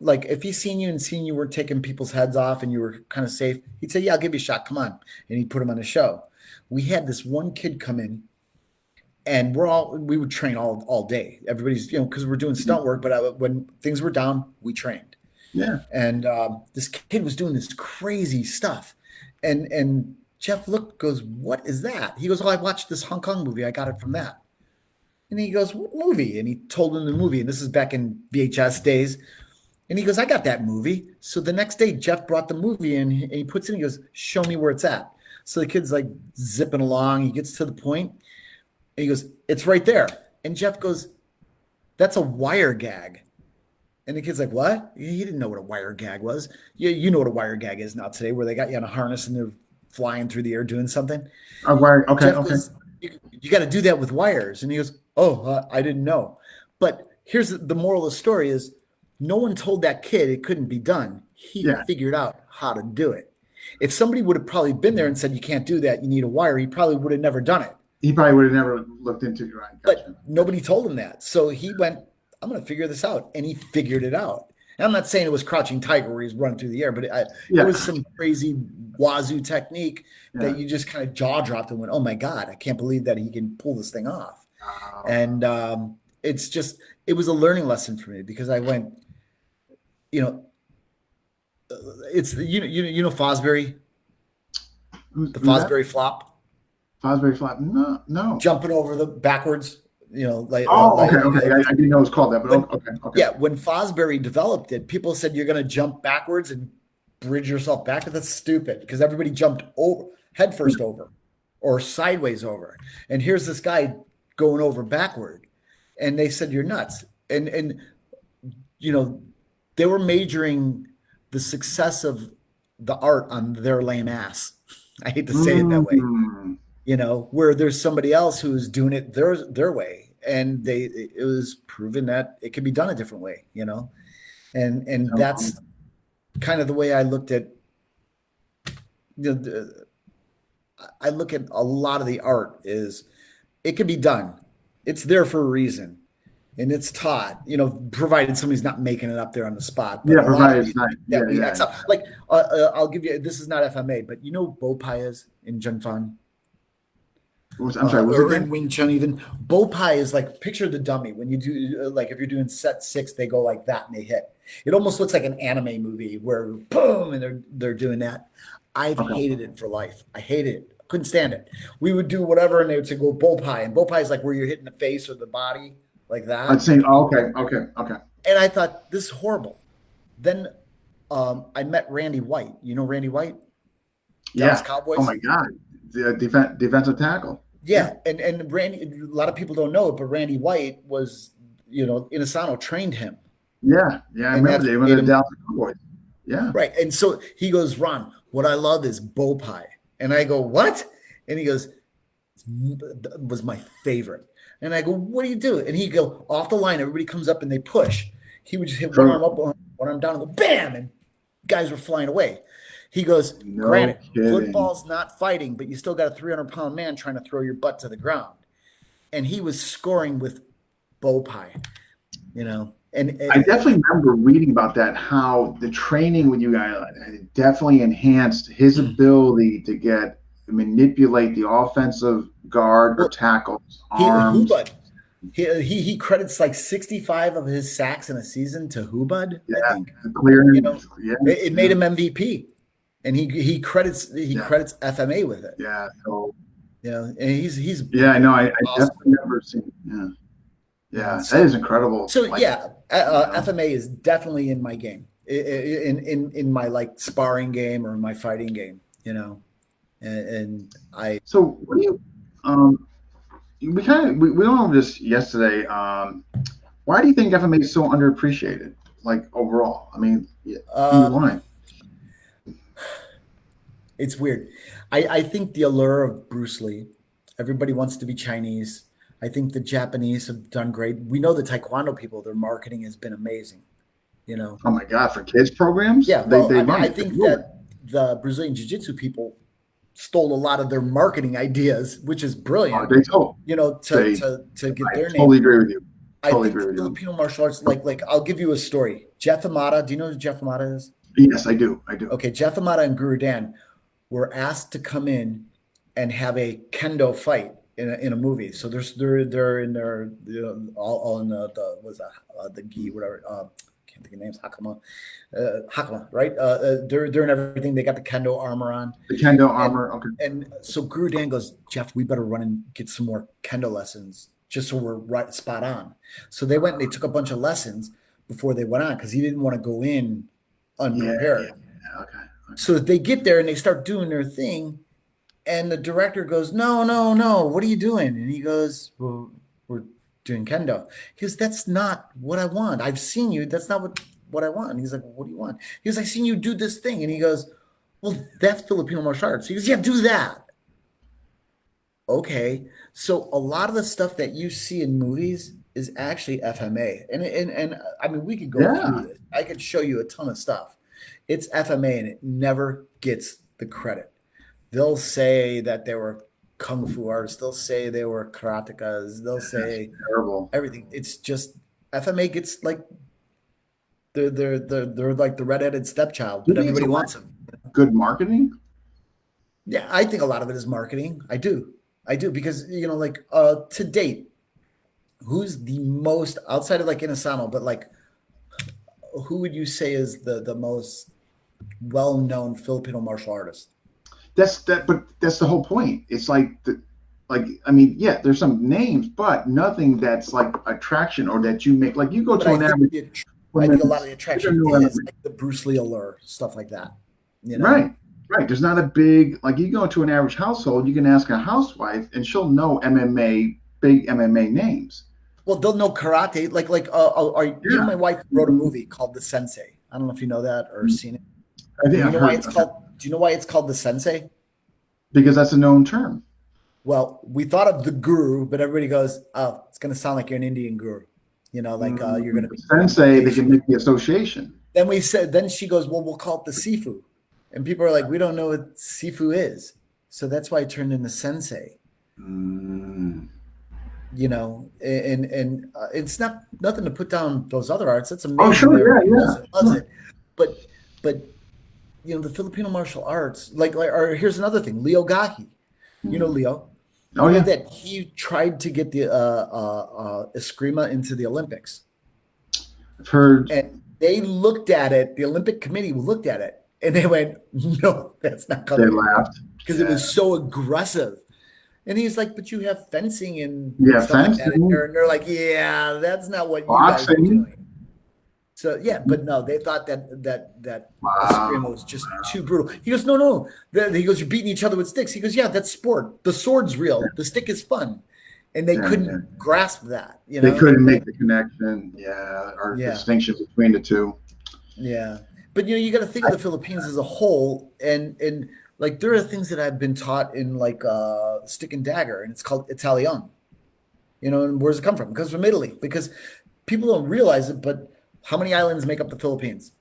like if he seen you and seen you were taking people's heads off and you were kind of safe, he'd say, "Yeah, I'll give you a shot. Come on," and he'd put him on a show. We had this one kid come in and we would train all day. Everybody's you know because we're doing stunt work, but when things were down, we trained. Yeah. And this kid was doing this crazy stuff, and Jeff looked goes, "What is that?" He goes, "Oh, I watched this Hong Kong movie. I got it from that." And he goes, "What movie?" And he told him the movie, and this is back in VHS days. And he goes, "I got that movie." So the next day, Jeff brought the movie in, and he puts it in. He goes, "Show me where it's at." So the kid's like zipping along. He gets to the point, and he goes, "It's right there." And Jeff goes, "That's a wire gag." And the kid's like, "What?" He didn't know what a wire gag was. You know what a wire gag is now today, where they got you on a harness and they're flying through the air doing something. Oh, wire. Okay, Jeff okay. goes, "You got to do that with wires." And he goes, "Oh, I didn't know." But here's the moral of the story is no one told that kid it couldn't be done. He Yeah. figured out how to do it. If somebody would have probably been there and said, "You can't do that, you need a wire," he probably would have never done it. He probably would have never looked into it. Right. Gotcha. But nobody told him that. So he went, "I'm going to figure this out." And he figured it out. And I'm not saying it was Crouching Tiger where he's running through the air, but it Yeah. was some crazy wazoo technique Yeah. that you just kind of jaw dropped and went, "Oh my God, I can't believe that he can pull this thing off." Wow. And it was a learning lesson for me because I went, you know, it's you know Fosbury, the Who's that? Fosbury flop, Fosbury Flat? No, no. jumping over the backwards, you know, Oh, okay, okay. I didn't know it was called that, but when, okay, okay. yeah, when Fosbury developed it, people said you're going to jump backwards and bridge yourself back. That's stupid because everybody jumped over head first over or sideways over. And here's this guy going over backward. And they said, "You're nuts." And you know, they were majoring the success of the art on their lame ass. I hate to say it that way, Mm. you know, where there's somebody else who's doing it their way. And it was proven that it could be done a different way, you know, and that's kind of the way I looked at, you know, I look at a lot of the art is it can be done. It's there for a reason. And it's taught, you know, provided somebody's not making it up there on the spot. But Yeah, a lot of provided these it's not. that Yeah, we yeah. accept, like I'll give you. This is not FMA, but you know, Bo Pai is in Jun Fan I'm sorry. What was it or in again? Wing Chun. Even Bo Pai is like picture the dummy when you do like if you're doing set 6, they go like that and they hit. It almost looks like an anime movie where boom and they're doing that. I've Okay. hated it for life. I hated it. Couldn't stand it. We would do whatever and they would say go Bo Pai, and Bo Pai is like where you're hitting the face or the body like I'd that. say. Oh, okay, okay, okay. And I thought this is horrible. Then I met Randy White. You know Randy White, Dallas Yeah. Oh Cowboys. my God. the defensive tackle. Yeah, and Randy, a lot of people don't know it, but Randy White was, Inosanto trained him, Yeah, I and remember that's they what were made the him Dallas Cowboys. Yeah. right. And so he goes, Ron, what I love is bow pie, and I go, what? And he goes, was my favorite. And I go, what do you do? And he go off the line. Everybody comes up and they push. He would just hit one arm up, one arm down, and go bam, and guys were flying away. He goes, No granted, kidding. football's not fighting, but you still got a 300-pound man trying to throw your butt to the ground. And he was scoring with bow pie, And I definitely remember reading about that, how the training with you guys definitely enhanced his ability to manipulate the offensive guard or tackles, arms. He credits like 65 of his sacks in a season to Hubud, I think. Clearing, it made him MVP. And he credits FMA with it. Yeah. So and he's I know. I awesome. definitely never seen. Yeah, that is incredible. So FMA is definitely in my game, in my like sparring game or my fighting game. And I. So what do you? We went over this yesterday. Why do you think FMA is so underappreciated? Like overall, I mean, why? It's weird. I think the allure of Bruce Lee. Everybody wants to be Chinese. I think the Japanese have done great. We know the Taekwondo people, their marketing has been amazing. Oh my God, for kids programs? Yeah, I think that the Brazilian Jiu-Jitsu people stole a lot of their marketing ideas, which is brilliant. They told. To get their name. I totally agree with you. I think the Filipino martial arts, like I'll give you a story. Jeff Amata, do you know who Jeff Amata is? Yes, I do. Okay, Jeff Amata and Guro Ron were asked to come in and have a kendo fight in a movie. So they're in their all in the gi, whatever. Can't think of names. Hakama, right? They're in everything. They got the kendo armor on. The kendo armor. Okay. And so Guro Ron goes, Jeff, we better run and get some more kendo lessons just so we're right spot on. So they went and they took a bunch of lessons before they went on because he didn't want to go in unprepared. Yeah. Okay. So they get there and they start doing their thing. And the director goes, no, what are you doing? And he goes, well, we're doing kendo. He goes, that's not what I want. I've seen you. That's not what I want. And he's like, well, what do you want? He goes, I've seen you do this thing. And he goes, well, that's Filipino martial arts. He goes, yeah, do that. Okay. So a lot of the stuff that you see in movies is actually FMA. And I mean, we could go through this. I could show you a ton of stuff. It's FMA and it never gets the credit. They'll say that they were kung fu artists. They'll say they were karatekas. They'll say everything. It's just FMA gets like they're like the redheaded stepchild, but everybody wants them. Good marketing? Yeah, I think a lot of it is marketing. I do because to date, who's the most outside of like Inosanto, but like who would you say is the most well-known Filipino martial artist? But that's the whole point. It's like there's some names, but nothing that's like attraction or that you make. Like you go to an average. I think a lot of the attraction is like the Bruce Lee allure, stuff like that. Right. There's not a big like you go to an average household. You can ask a housewife, and she'll know big MMA names. Well, they'll know karate. My wife wrote a movie called The Sensei. I don't know if you know that or seen it. I think Do you know why it's called The Sensei? Because that's a known term. Well, we thought of the guru, but everybody goes, "Oh, it's going to sound like you're an Indian guru." You're going to be sensei. They can make the association. Then she goes, "Well, we'll call it the Sifu," and people are like, "We don't know what Sifu is," so that's why it turned into Sensei. And it's nothing to put down those other arts. That's amazing. Oh, sure, yeah. Loves it. But the Filipino martial arts, or here's another thing, Leo Gahi. You know Leo? Oh, yeah. That he tried to get the Eskrima into the Olympics. I've heard. And they looked at it, the Olympic committee looked at it, and they went, no, that's not coming. They laughed. Because it was so aggressive. And he's like, but you have fencing and stuff fencing. Like that. And they're like, yeah, that's not what you guys are doing. So yeah, but no, they thought that Wow. Eskrima was just too brutal. He goes, no. He goes, you're beating each other with sticks. He goes, yeah, that's sport. The sword's real. The stick is fun, and they Yeah, yeah. couldn't grasp that, They couldn't But make the connection, yeah, or yeah, distinction between the two. yeah. But you got to think of the Philippines as a whole, and like there are things that I've been taught in like stick and dagger, and it's called Italian. And where does it come from? It comes from Italy because people don't realize it, but how many islands make up the Philippines?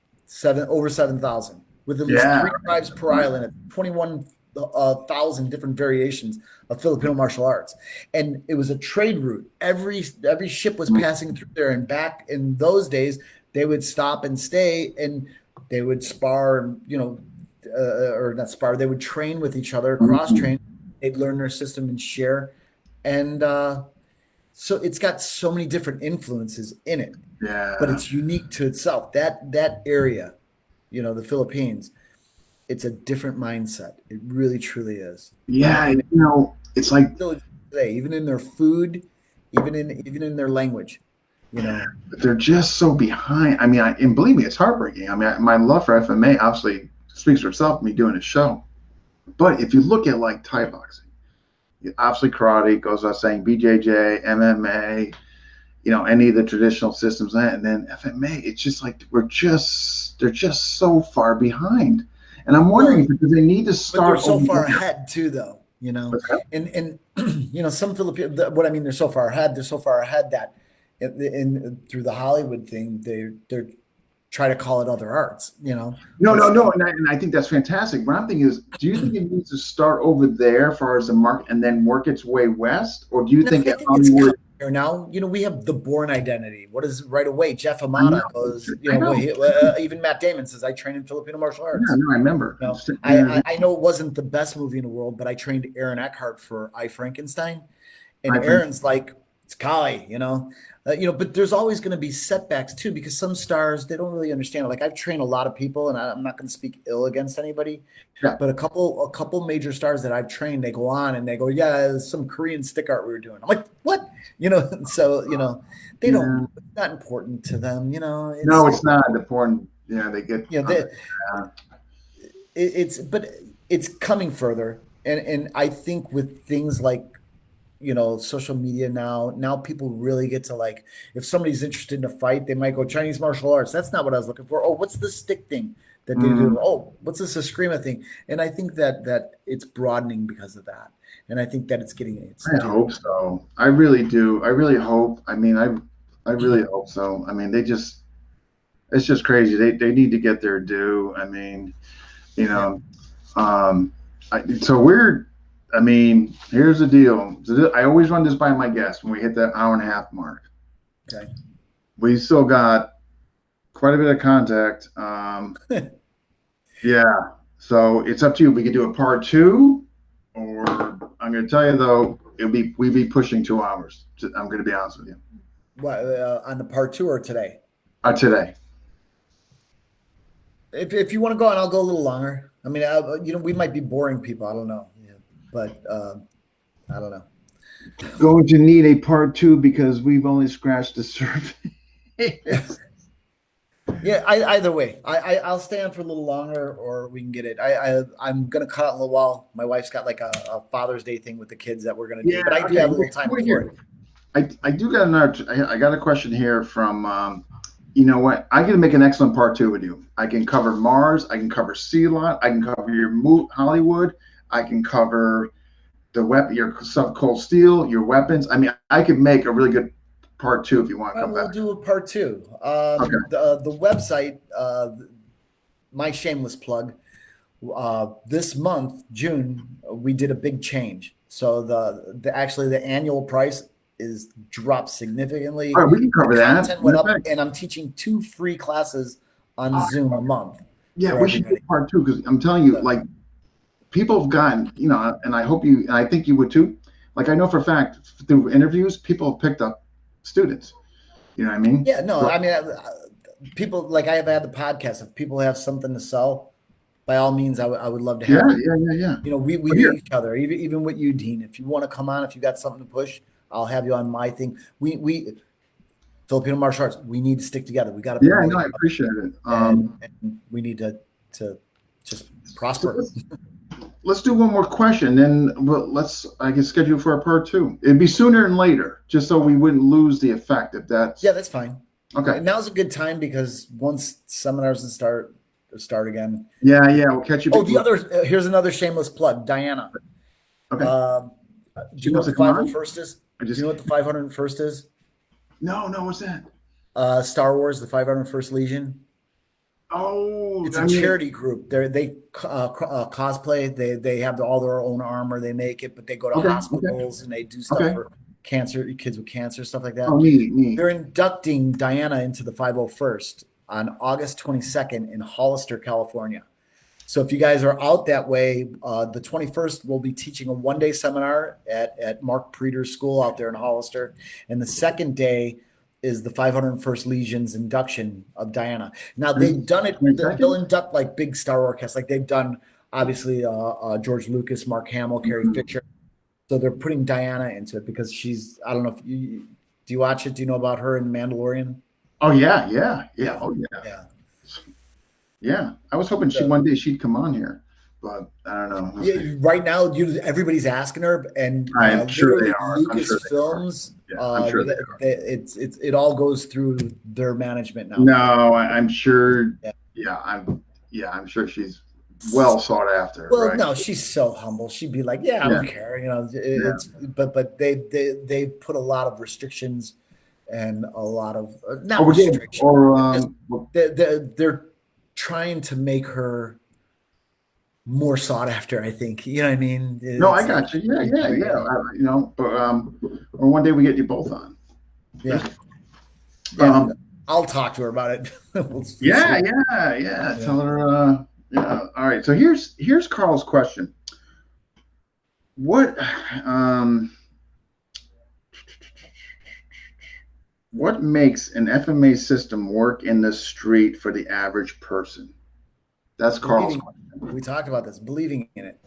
Over 7,000, with at least Yeah. 3 tribes per island, at 21,000 different variations of Filipino martial arts. And it was a trade route. Every ship was passing through there, and back in those days, they would stop and stay, and they would spar, or not spar. They would train with each other, cross train. They'd learn their system and share, and so it's got so many different influences in it, Yeah. but it's unique to itself. That area, the Philippines, it's a different mindset. It really, truly is. Yeah, And it's like today, even in their food, even in their language, they're just so behind. I mean, and believe me, it's heartbreaking. I mean, my love for FMA obviously speaks for itself. Me doing a show, but if you look at like Thai boxing, obviously karate goes without saying, BJJ, MMA, any of the traditional systems, and then FMA. It's just like they're just so far behind, and I'm wondering because they need to start. But they're so far ahead too, though. And some Filipino. What I mean, they're so far ahead. They're so far ahead that through the Hollywood thing, they're try to call it other arts. No, and I think that's fantastic. What I'm thinking is, do you think it needs to start over there, as far as the market, and then work its way west, or do you think it's Hollywood? Here now, we have the Bourne Identity. What is right away? Jeff Amata goes, even Matt Damon says, I train in Filipino martial arts. Yeah, no, I remember. I know it wasn't the best movie in the world, but I trained Aaron Eckhart for I, Frankenstein. And Aaron's like, it's Kali, but there's always going to be setbacks too, because some stars, they don't really understand it. Like I've trained a lot of people, and I'm not going to speak ill against anybody, but a couple major stars that I've trained, they go on and they go, yeah, some Korean stick art we were doing. I'm like, what? So, they don't, it's not important to them, No, it's not important. Yeah, they get, but it's coming further. And I think with things like, social media now people really get to, like, if somebody's interested in a fight, they might go Chinese martial arts. That's not what I was looking for. Oh, what's the stick thing that they do? Oh, what's this Eskrima thing? And I think that it's broadening because of that. And I think that it's getting it. I hope so. I really do. I really hope. I mean, I really hope so. I mean, it's just crazy. They need to get their due. I mean, here's the deal. I always run this by my guests when we hit that hour and a half mark. Okay. We still got quite a bit of contact. Yeah. So it's up to you. We could do a part 2, or I'm going to tell you though, we'd be pushing 2 hours. I'm going to be honest with you. What, on the part 2 or today? Today. If you want to go on, I'll go a little longer. I mean, we might be boring people. I don't know. But I don't know. Going to need a part 2 because we've only scratched the surface. Yeah, either way, I'll stay on for a little longer, or we can get it. I'm gonna cut out in a little while. My wife's got like a Father's Day thing with the kids that we're gonna do, but I do have a little time for it. I do got I got a question here from. You know what? I can make an excellent part 2 with you. I can cover Mars. I can cover Sea-Lot. I can cover your Hollywood. I can cover your stuff, cold steel, your weapons. I mean, I could make a really good part 2 if you want to come back. We'll do a part 2. Okay. The website, my shameless plug, this month, June, we did a big change. So the annual price is dropped significantly. All right, we can cover that. Content went up, and I'm teaching 2 free classes on Zoom a month. Yeah, we should do part 2, because I'm telling you, like, people have gotten, and I think you would too. Like, I know for a fact through interviews, people have picked up students. You know what I mean? Yeah, no, I mean, people, like, I have had the podcast. If people have something to sell, by all means, I would love to have. Yeah. We need each other. Even with you, Dean. If you want to come on, if you got something to push, I'll have you on my thing. Filipino martial arts. We need to stick together. We got to Yeah, promote no, it, I appreciate it. and we need to just So prosper. let's do one more question, then let's, I guess, schedule for a part two. It'd be sooner than later, just so we wouldn't lose the effect. If Yeah, that's that's fine. okay. Now's a good time because once seminars start again. Yeah, yeah, we'll catch you. Oh, the other here's another shameless plug. Diana. Okay. Do She you know wants what to the come on. 501st is? I Do just you know what the 501st is? no, no. What's that? Star Wars, the 501st Legion. Oh, It's I a mean, charity group. They cosplay. They have all their own armor. They make it, but they go to okay, okay, hospitals and they do stuff okay. for cancer, kids with cancer, stuff like Oh, that. neat, neat. They're inducting Diana into the 501st on August 22nd in Hollister, California. So if you guys are out that way, the 21st we'll be teaching a one-day seminar at Mark Preeter's school out there in Hollister, and the second day is the 501st Legion's induction of Diana. Now they've done it; they'll 22nd? induct like big Star Wars casts, like they've done obviously George Lucas, Mark Hamill, Carrie Fisher. So they're putting Diana into it because she's, I don't know if you do you watch it? Do you know about her in Mandalorian? Oh yeah, yeah, yeah. Yeah, Oh yeah, yeah. yeah. I was hoping So, one day she'd come on here, but I don't know. We'll see. yeah, right now, everybody's asking her, and I'm sure they literally are. I'm sure they are. Lucasfilms, Yeah, I'm sure they are. it all goes through their management now. No, I'm sure. Yeah. I'm sure she's well sought after, Well, right? no, she's so humble. She'd be like, "Yeah, I Yeah, don't care," yeah. It's but they put a lot of restrictions and a lot of Oh, not we did. restrictions. Or Just they're trying to make her more sought after. I think you know what I mean. no, I It's like got you. Yeah, yeah, yeah. yeah, But or one day we get you both on. yeah. Yeah, Um, I'll talk to her about it. We'll see. yeah, yeah, yeah. Yeah. Tell her. Yeah. All right. So here's Carl's question. What what makes an FMA system work in the street for the average person? That's Carl's Believing, question. we talked about this, believing in it.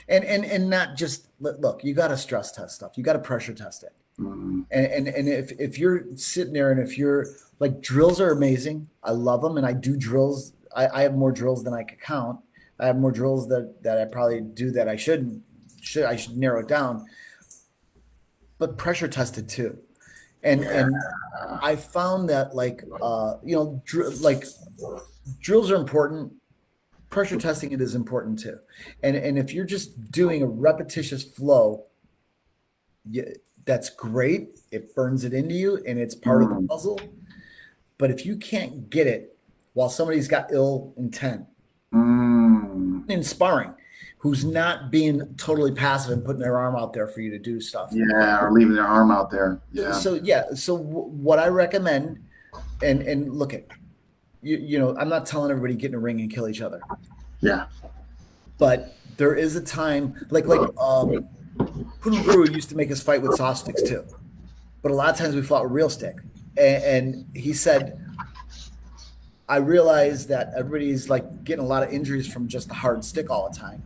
And not just look, you got to stress test stuff. You got to pressure test it. Mm, And if you're sitting there and if you're like drills are amazing, I love them and I do drills. I have more drills than I could count. I have more drills that I probably do that I shouldn't I should narrow it down. But pressure tested too. And I found that like like drills are important. Pressure testing it is important too. And if you're just doing a repetitious flow, that's great. It burns it into you and it's part of the puzzle. But if you can't get it while somebody's got ill intent in sparring, who's not being totally passive and putting their arm out there for you to do stuff. yeah, or leaving their arm out there. Yeah. So what I recommend, and look at, I'm not telling everybody get in a ring and kill each other. Yeah. But there is a time like Guro used to make us fight with soft sticks too, but a lot of times we fought with real stick. And he said, I realized that everybody's like getting a lot of injuries from just the hard stick all the time.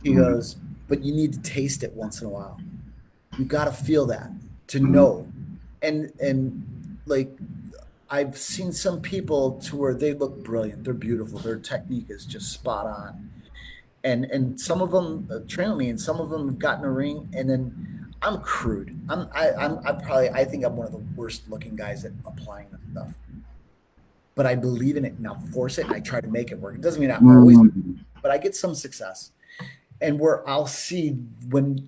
He goes, but you need to taste it once in a while. You got to feel that to know. And like I've seen some people to where they look brilliant. They're beautiful. Their technique is just spot on. And some of them train with me, and some of them have gotten a ring, and then I'm crude. I think I'm one of the worst looking guys at applying this stuff. But I believe in it and I'll force it and I try to make it work. It doesn't mean I always, but I get some success. And where I'll see when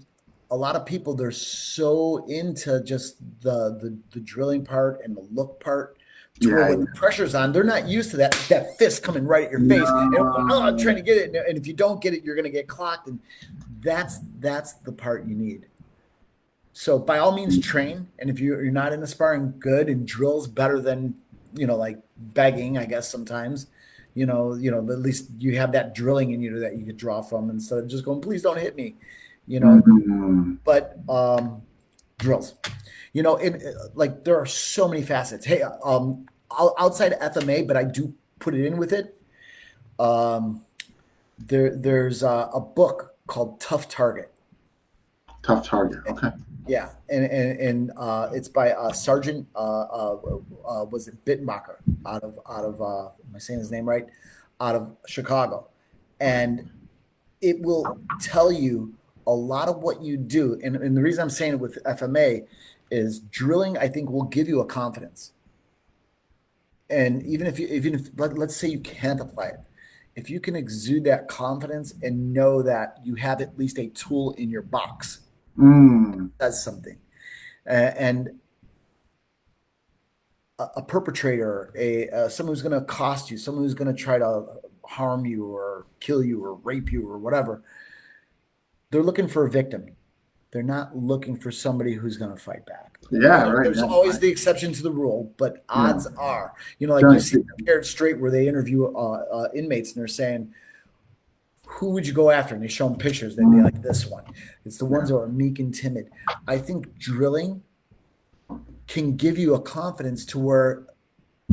a lot of people they're so into just the drilling part and the look part. To where when the pressure's on, they're not used to that fist coming right at your face. And, I'm trying to get it. And if you don't get it, you're going to get clocked. And that's the part you need. So by all means, train. And if you're not into sparring, good. And drills better than, like begging, I guess sometimes, at least you have that drilling in you that you could draw from instead of just going, please don't hit me, but drills. Like there are so many facets. Hey, outside of FMA, but I do put it in with it. There's a book called Tough Target. Tough Target. Okay. Yeah, and it's by Sergeant was it Bittenbacher out of am I saying his name right? Out of Chicago, and it will tell you a lot of what you do. And the reason I'm saying it with FMA is drilling, I think, will give you a confidence. And even if let's say you can't apply it, if you can exude that confidence and know that you have at least a tool in your box, does something. And a perpetrator, someone who's going to accost you, someone who's going to try to harm you or kill you or rape you or whatever, they're looking for a victim. They're not looking for somebody who's going to fight back. Yeah, right. There's always the exception to the rule, but odds are, like you see Scared Straight where they interview inmates and they're saying, who would you go after? And they show them pictures. They'd be like this one. It's the ones that are meek and timid. I think drilling can give you a confidence to where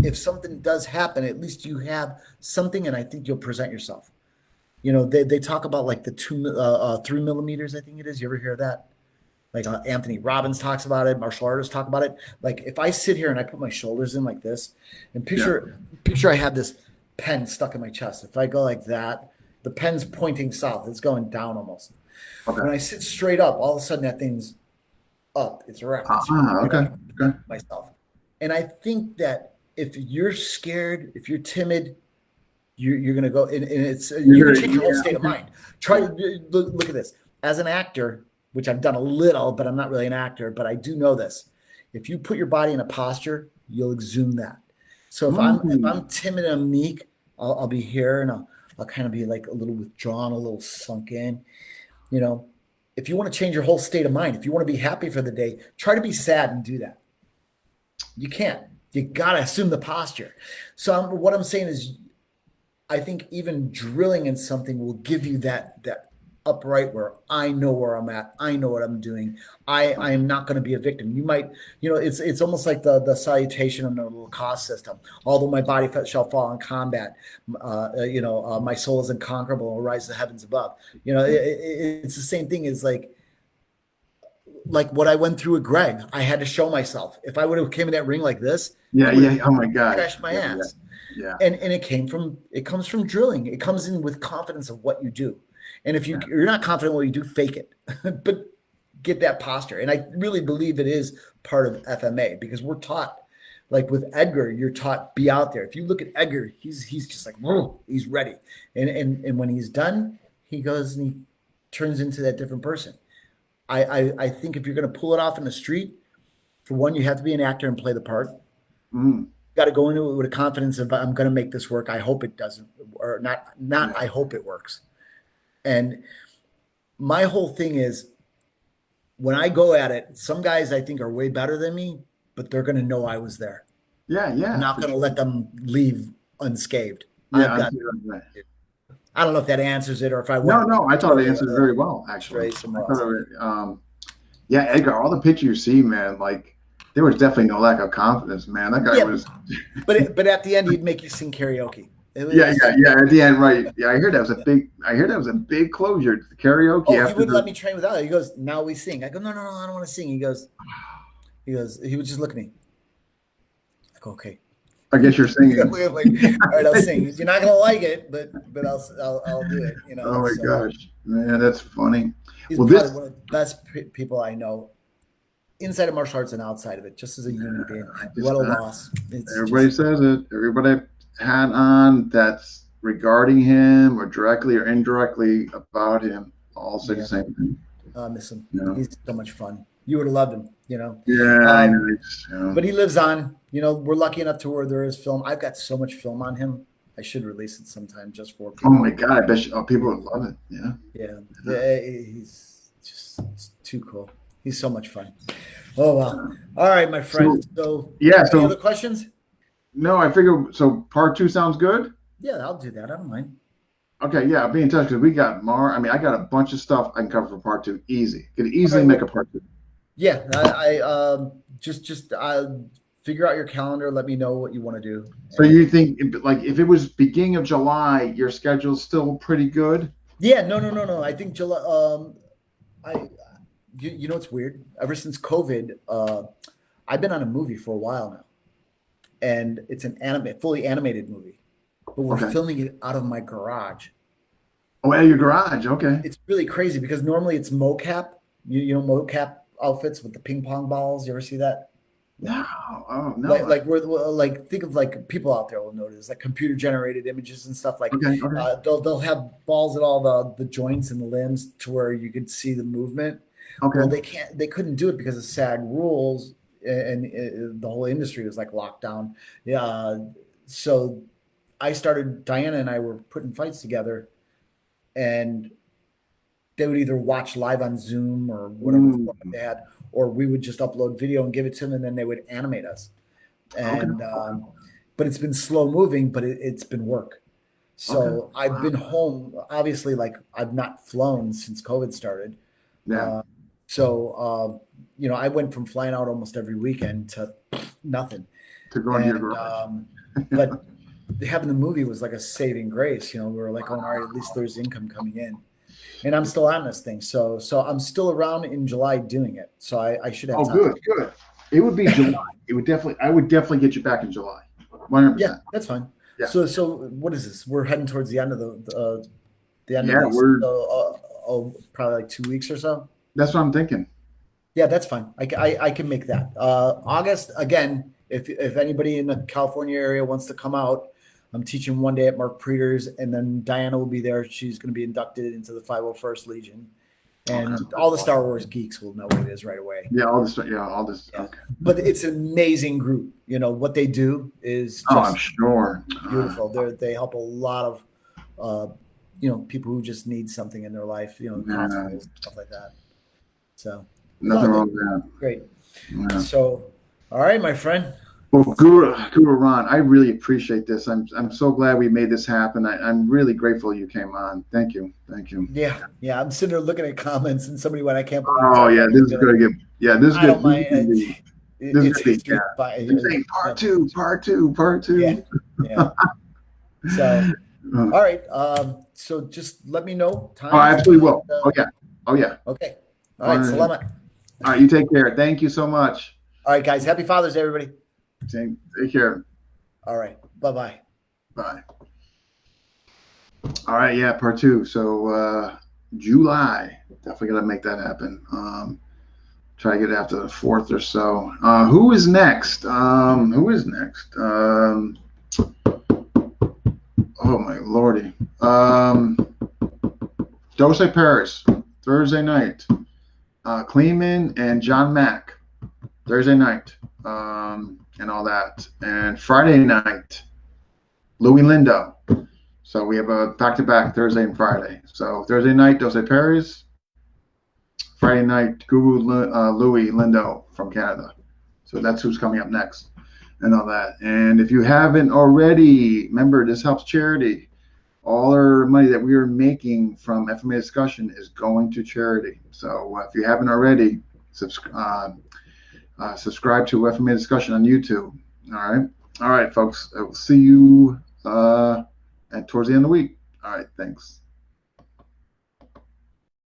if something does happen, at least you have something, and I think you'll present yourself. They talk about like the 3 millimeters, I think it is. You ever hear that? Like Anthony Robbins talks about it. Martial artists talk about it. Like if I sit here and I put my shoulders in like this, and picture I have this pen stuck in my chest. If I go like that, the pen's pointing south. It's going down almost. Okay. When I sit straight up, all of a sudden that thing's up. It's wrapped. Okay. Myself. And I think that if you're scared, if you're timid, you're going to go, and it's you can change your whole state of mind. Try to look at this. As an actor, which I've done a little, but I'm not really an actor, but I do know this. If you put your body in a posture, you'll exude that. So if I'm timid and meek, I'll be here and I'll kind of be like a little withdrawn, a little sunk in. If you want to change your whole state of mind, if you want to be happy for the day, try to be sad and do that. You can't. You got to assume the posture. So what I'm saying is, I think even drilling in something will give you that upright where I know where I'm at. I know what I'm doing. I am not going to be a victim. You might, it's almost like the salutation in the Lacoste system. Although my body shall fall in combat, my soul is unconquerable and will rise to the heavens above. It's the same thing as like what I went through with Greg. I had to show myself. If I would have came in that ring like this, oh my God, crashed my ass. Yeah. And it comes from drilling. It comes in with confidence of what you do. And if you're not confident in what you do, fake it, but get that posture. And I really believe it is part of FMA because we're taught, like with Edgar, you're taught be out there. If you look at Edgar, he's just like, whoa, he's ready. And when he's done, he goes and he turns into that different person. I think if you're going to pull it off in the street, for one, you have to be an actor and play the part. Got to go into it with a confidence of I'm going to make this work. I hope it doesn't, or not. I hope it works. And my whole thing is when I go at it, some guys I think are way better than me, but they're going to know I was there. Yeah. I'm not going to let them leave unscathed. Yeah. I don't know if that answers it or if I No, I thought it answered it very well, actually. Edgar, all the pictures you see, man, like there was definitely no lack of confidence, man. That guy was. but at the end, he'd make you sing karaoke. At the end, right? Yeah, I heard that was a big closure. Karaoke. Oh, he wouldn't let me train without it. He goes, "Now we sing." I go, "No, I don't want to sing." He goes, he would just look at me. I go, "Okay." I guess you're singing. All right, I'll sing. You're not gonna like it, but I'll do it. Oh my gosh, man, that's funny. He's probably one of the best people I know, inside of martial arts and outside of it, just as a human being. What a loss! Everybody says it. Everybody had on that's regarding him or directly or indirectly about him all say the same thing. I miss him. He's so much fun. You would have loved him, I know. But he lives on. We're lucky enough to where there is film. I've got so much film on him. I should release it sometime just for people. Oh my God, I bet people would love it. Yeah. He's just too cool. He's so much fun. Oh wow. All right, my friend. So any other questions? No, I figure so. Part 2 sounds good. Yeah, I'll do that. I don't mind. Okay, yeah, I'll be in touch because we got more. I mean, I got a bunch of stuff I can cover for part 2. Easy, could easily make a part 2. Yeah, I just figure out your calendar. Let me know what you want to do. So you think if it was beginning of July, your schedule's still pretty good? Yeah, no. I think July. You know what's weird? Ever since COVID, I've been on a movie for a while now, and it's an fully animated movie, but we're Okay. filming it out of my garage. Oh, at your garage. Okay. It's really crazy because normally it's mocap, you know, mocap outfits with the ping pong balls. You ever see that? No. Oh, Like no. like we're like think of like people out there will notice like computer generated images and stuff like Okay. Okay. they'll have balls at all the joints and the limbs to where you could see the movement. Well, Okay. they couldn't do it because of SAG rules, and the whole industry was like locked down. Yeah, so Diana and I were putting fights together, and they would either watch live on Zoom or whatever Mm, format they had, or we would just upload video and give it to them, and then they would animate us. okay. And but it's been slow moving, but it's been work. Okay. So I've Wow. been home. Obviously, like I've not flown since COVID started. Yeah. Uh, you know, I went from flying out almost every weekend to nothing. To go into your And garage. but having the movie was like a saving grace. You know, we were like, oh, all right, at least there's income coming in. And I'm still on this thing. So I'm still around in July doing it. So I should have Oh, time. good. Good. It would be July. It would definitely. I would definitely get you back in July. Yeah, 100%. that's fine. Yeah. So what is this? We're heading towards the end of the end of Yeah. this. We're. So probably like 2 weeks or so. That's what I'm thinking. Yeah, that's fine. I can make that. August again. If anybody in the California area wants to come out, I'm teaching one day at Mark Preter's, and then Diana will be there. She's going to be inducted into the 501st Legion, and Okay. all the Star Wars geeks will know what it is right away. Yeah. All this. Yeah. All this. Yeah, Okay. but it's an amazing group. You know what they do is Oh, I'm just sure. beautiful. They help a lot of people who just need something in their life. You know, Yeah. hospitals, stuff like that. So Nothing no, wrong with that. great. Yeah. So, all right, my friend. Well, Guro Ron, I really appreciate this. I'm so glad we made this happen. I'm really grateful you came on. Thank you. Thank you. Yeah. I'm sitting there looking at comments, and somebody went, "I can't believe you're Oh talking yeah, about this this." is Be gonna like, get. Yeah, this is I good. don't mind. This is It's gonna be. history. By I'm saying part two, part two, part yeah, two. yeah. So, Oh, all right. So just let me know I times. absolutely will. And, Oh yeah. Oh yeah. okay. All right. 100. Salamat. All right, you take care. Thank you so much. All right, guys. Happy Father's Day, everybody. Take care. All right. Bye-bye. Bye. All right, yeah, part two. So July, definitely gonna make that happen. Try to get it after the 4th or so. Who is next? Who is next? Oh my lordy. Dose Paris, Thursday night. Kleeman and John Mack, Thursday night, and all that. And Friday night, Louis Lindo. So we have a back-to-back Thursday and Friday. So Thursday night, Dose Paris. Friday night, Louis Lindo from Canada. So that's who's coming up next and all that. And if you haven't already, remember, this helps charity. All our money that we are making from FMA discussion is going to charity. So if you haven't already, subscribe to FMA discussion on YouTube. All right, folks. I will see you towards the end of the week. All right, thanks.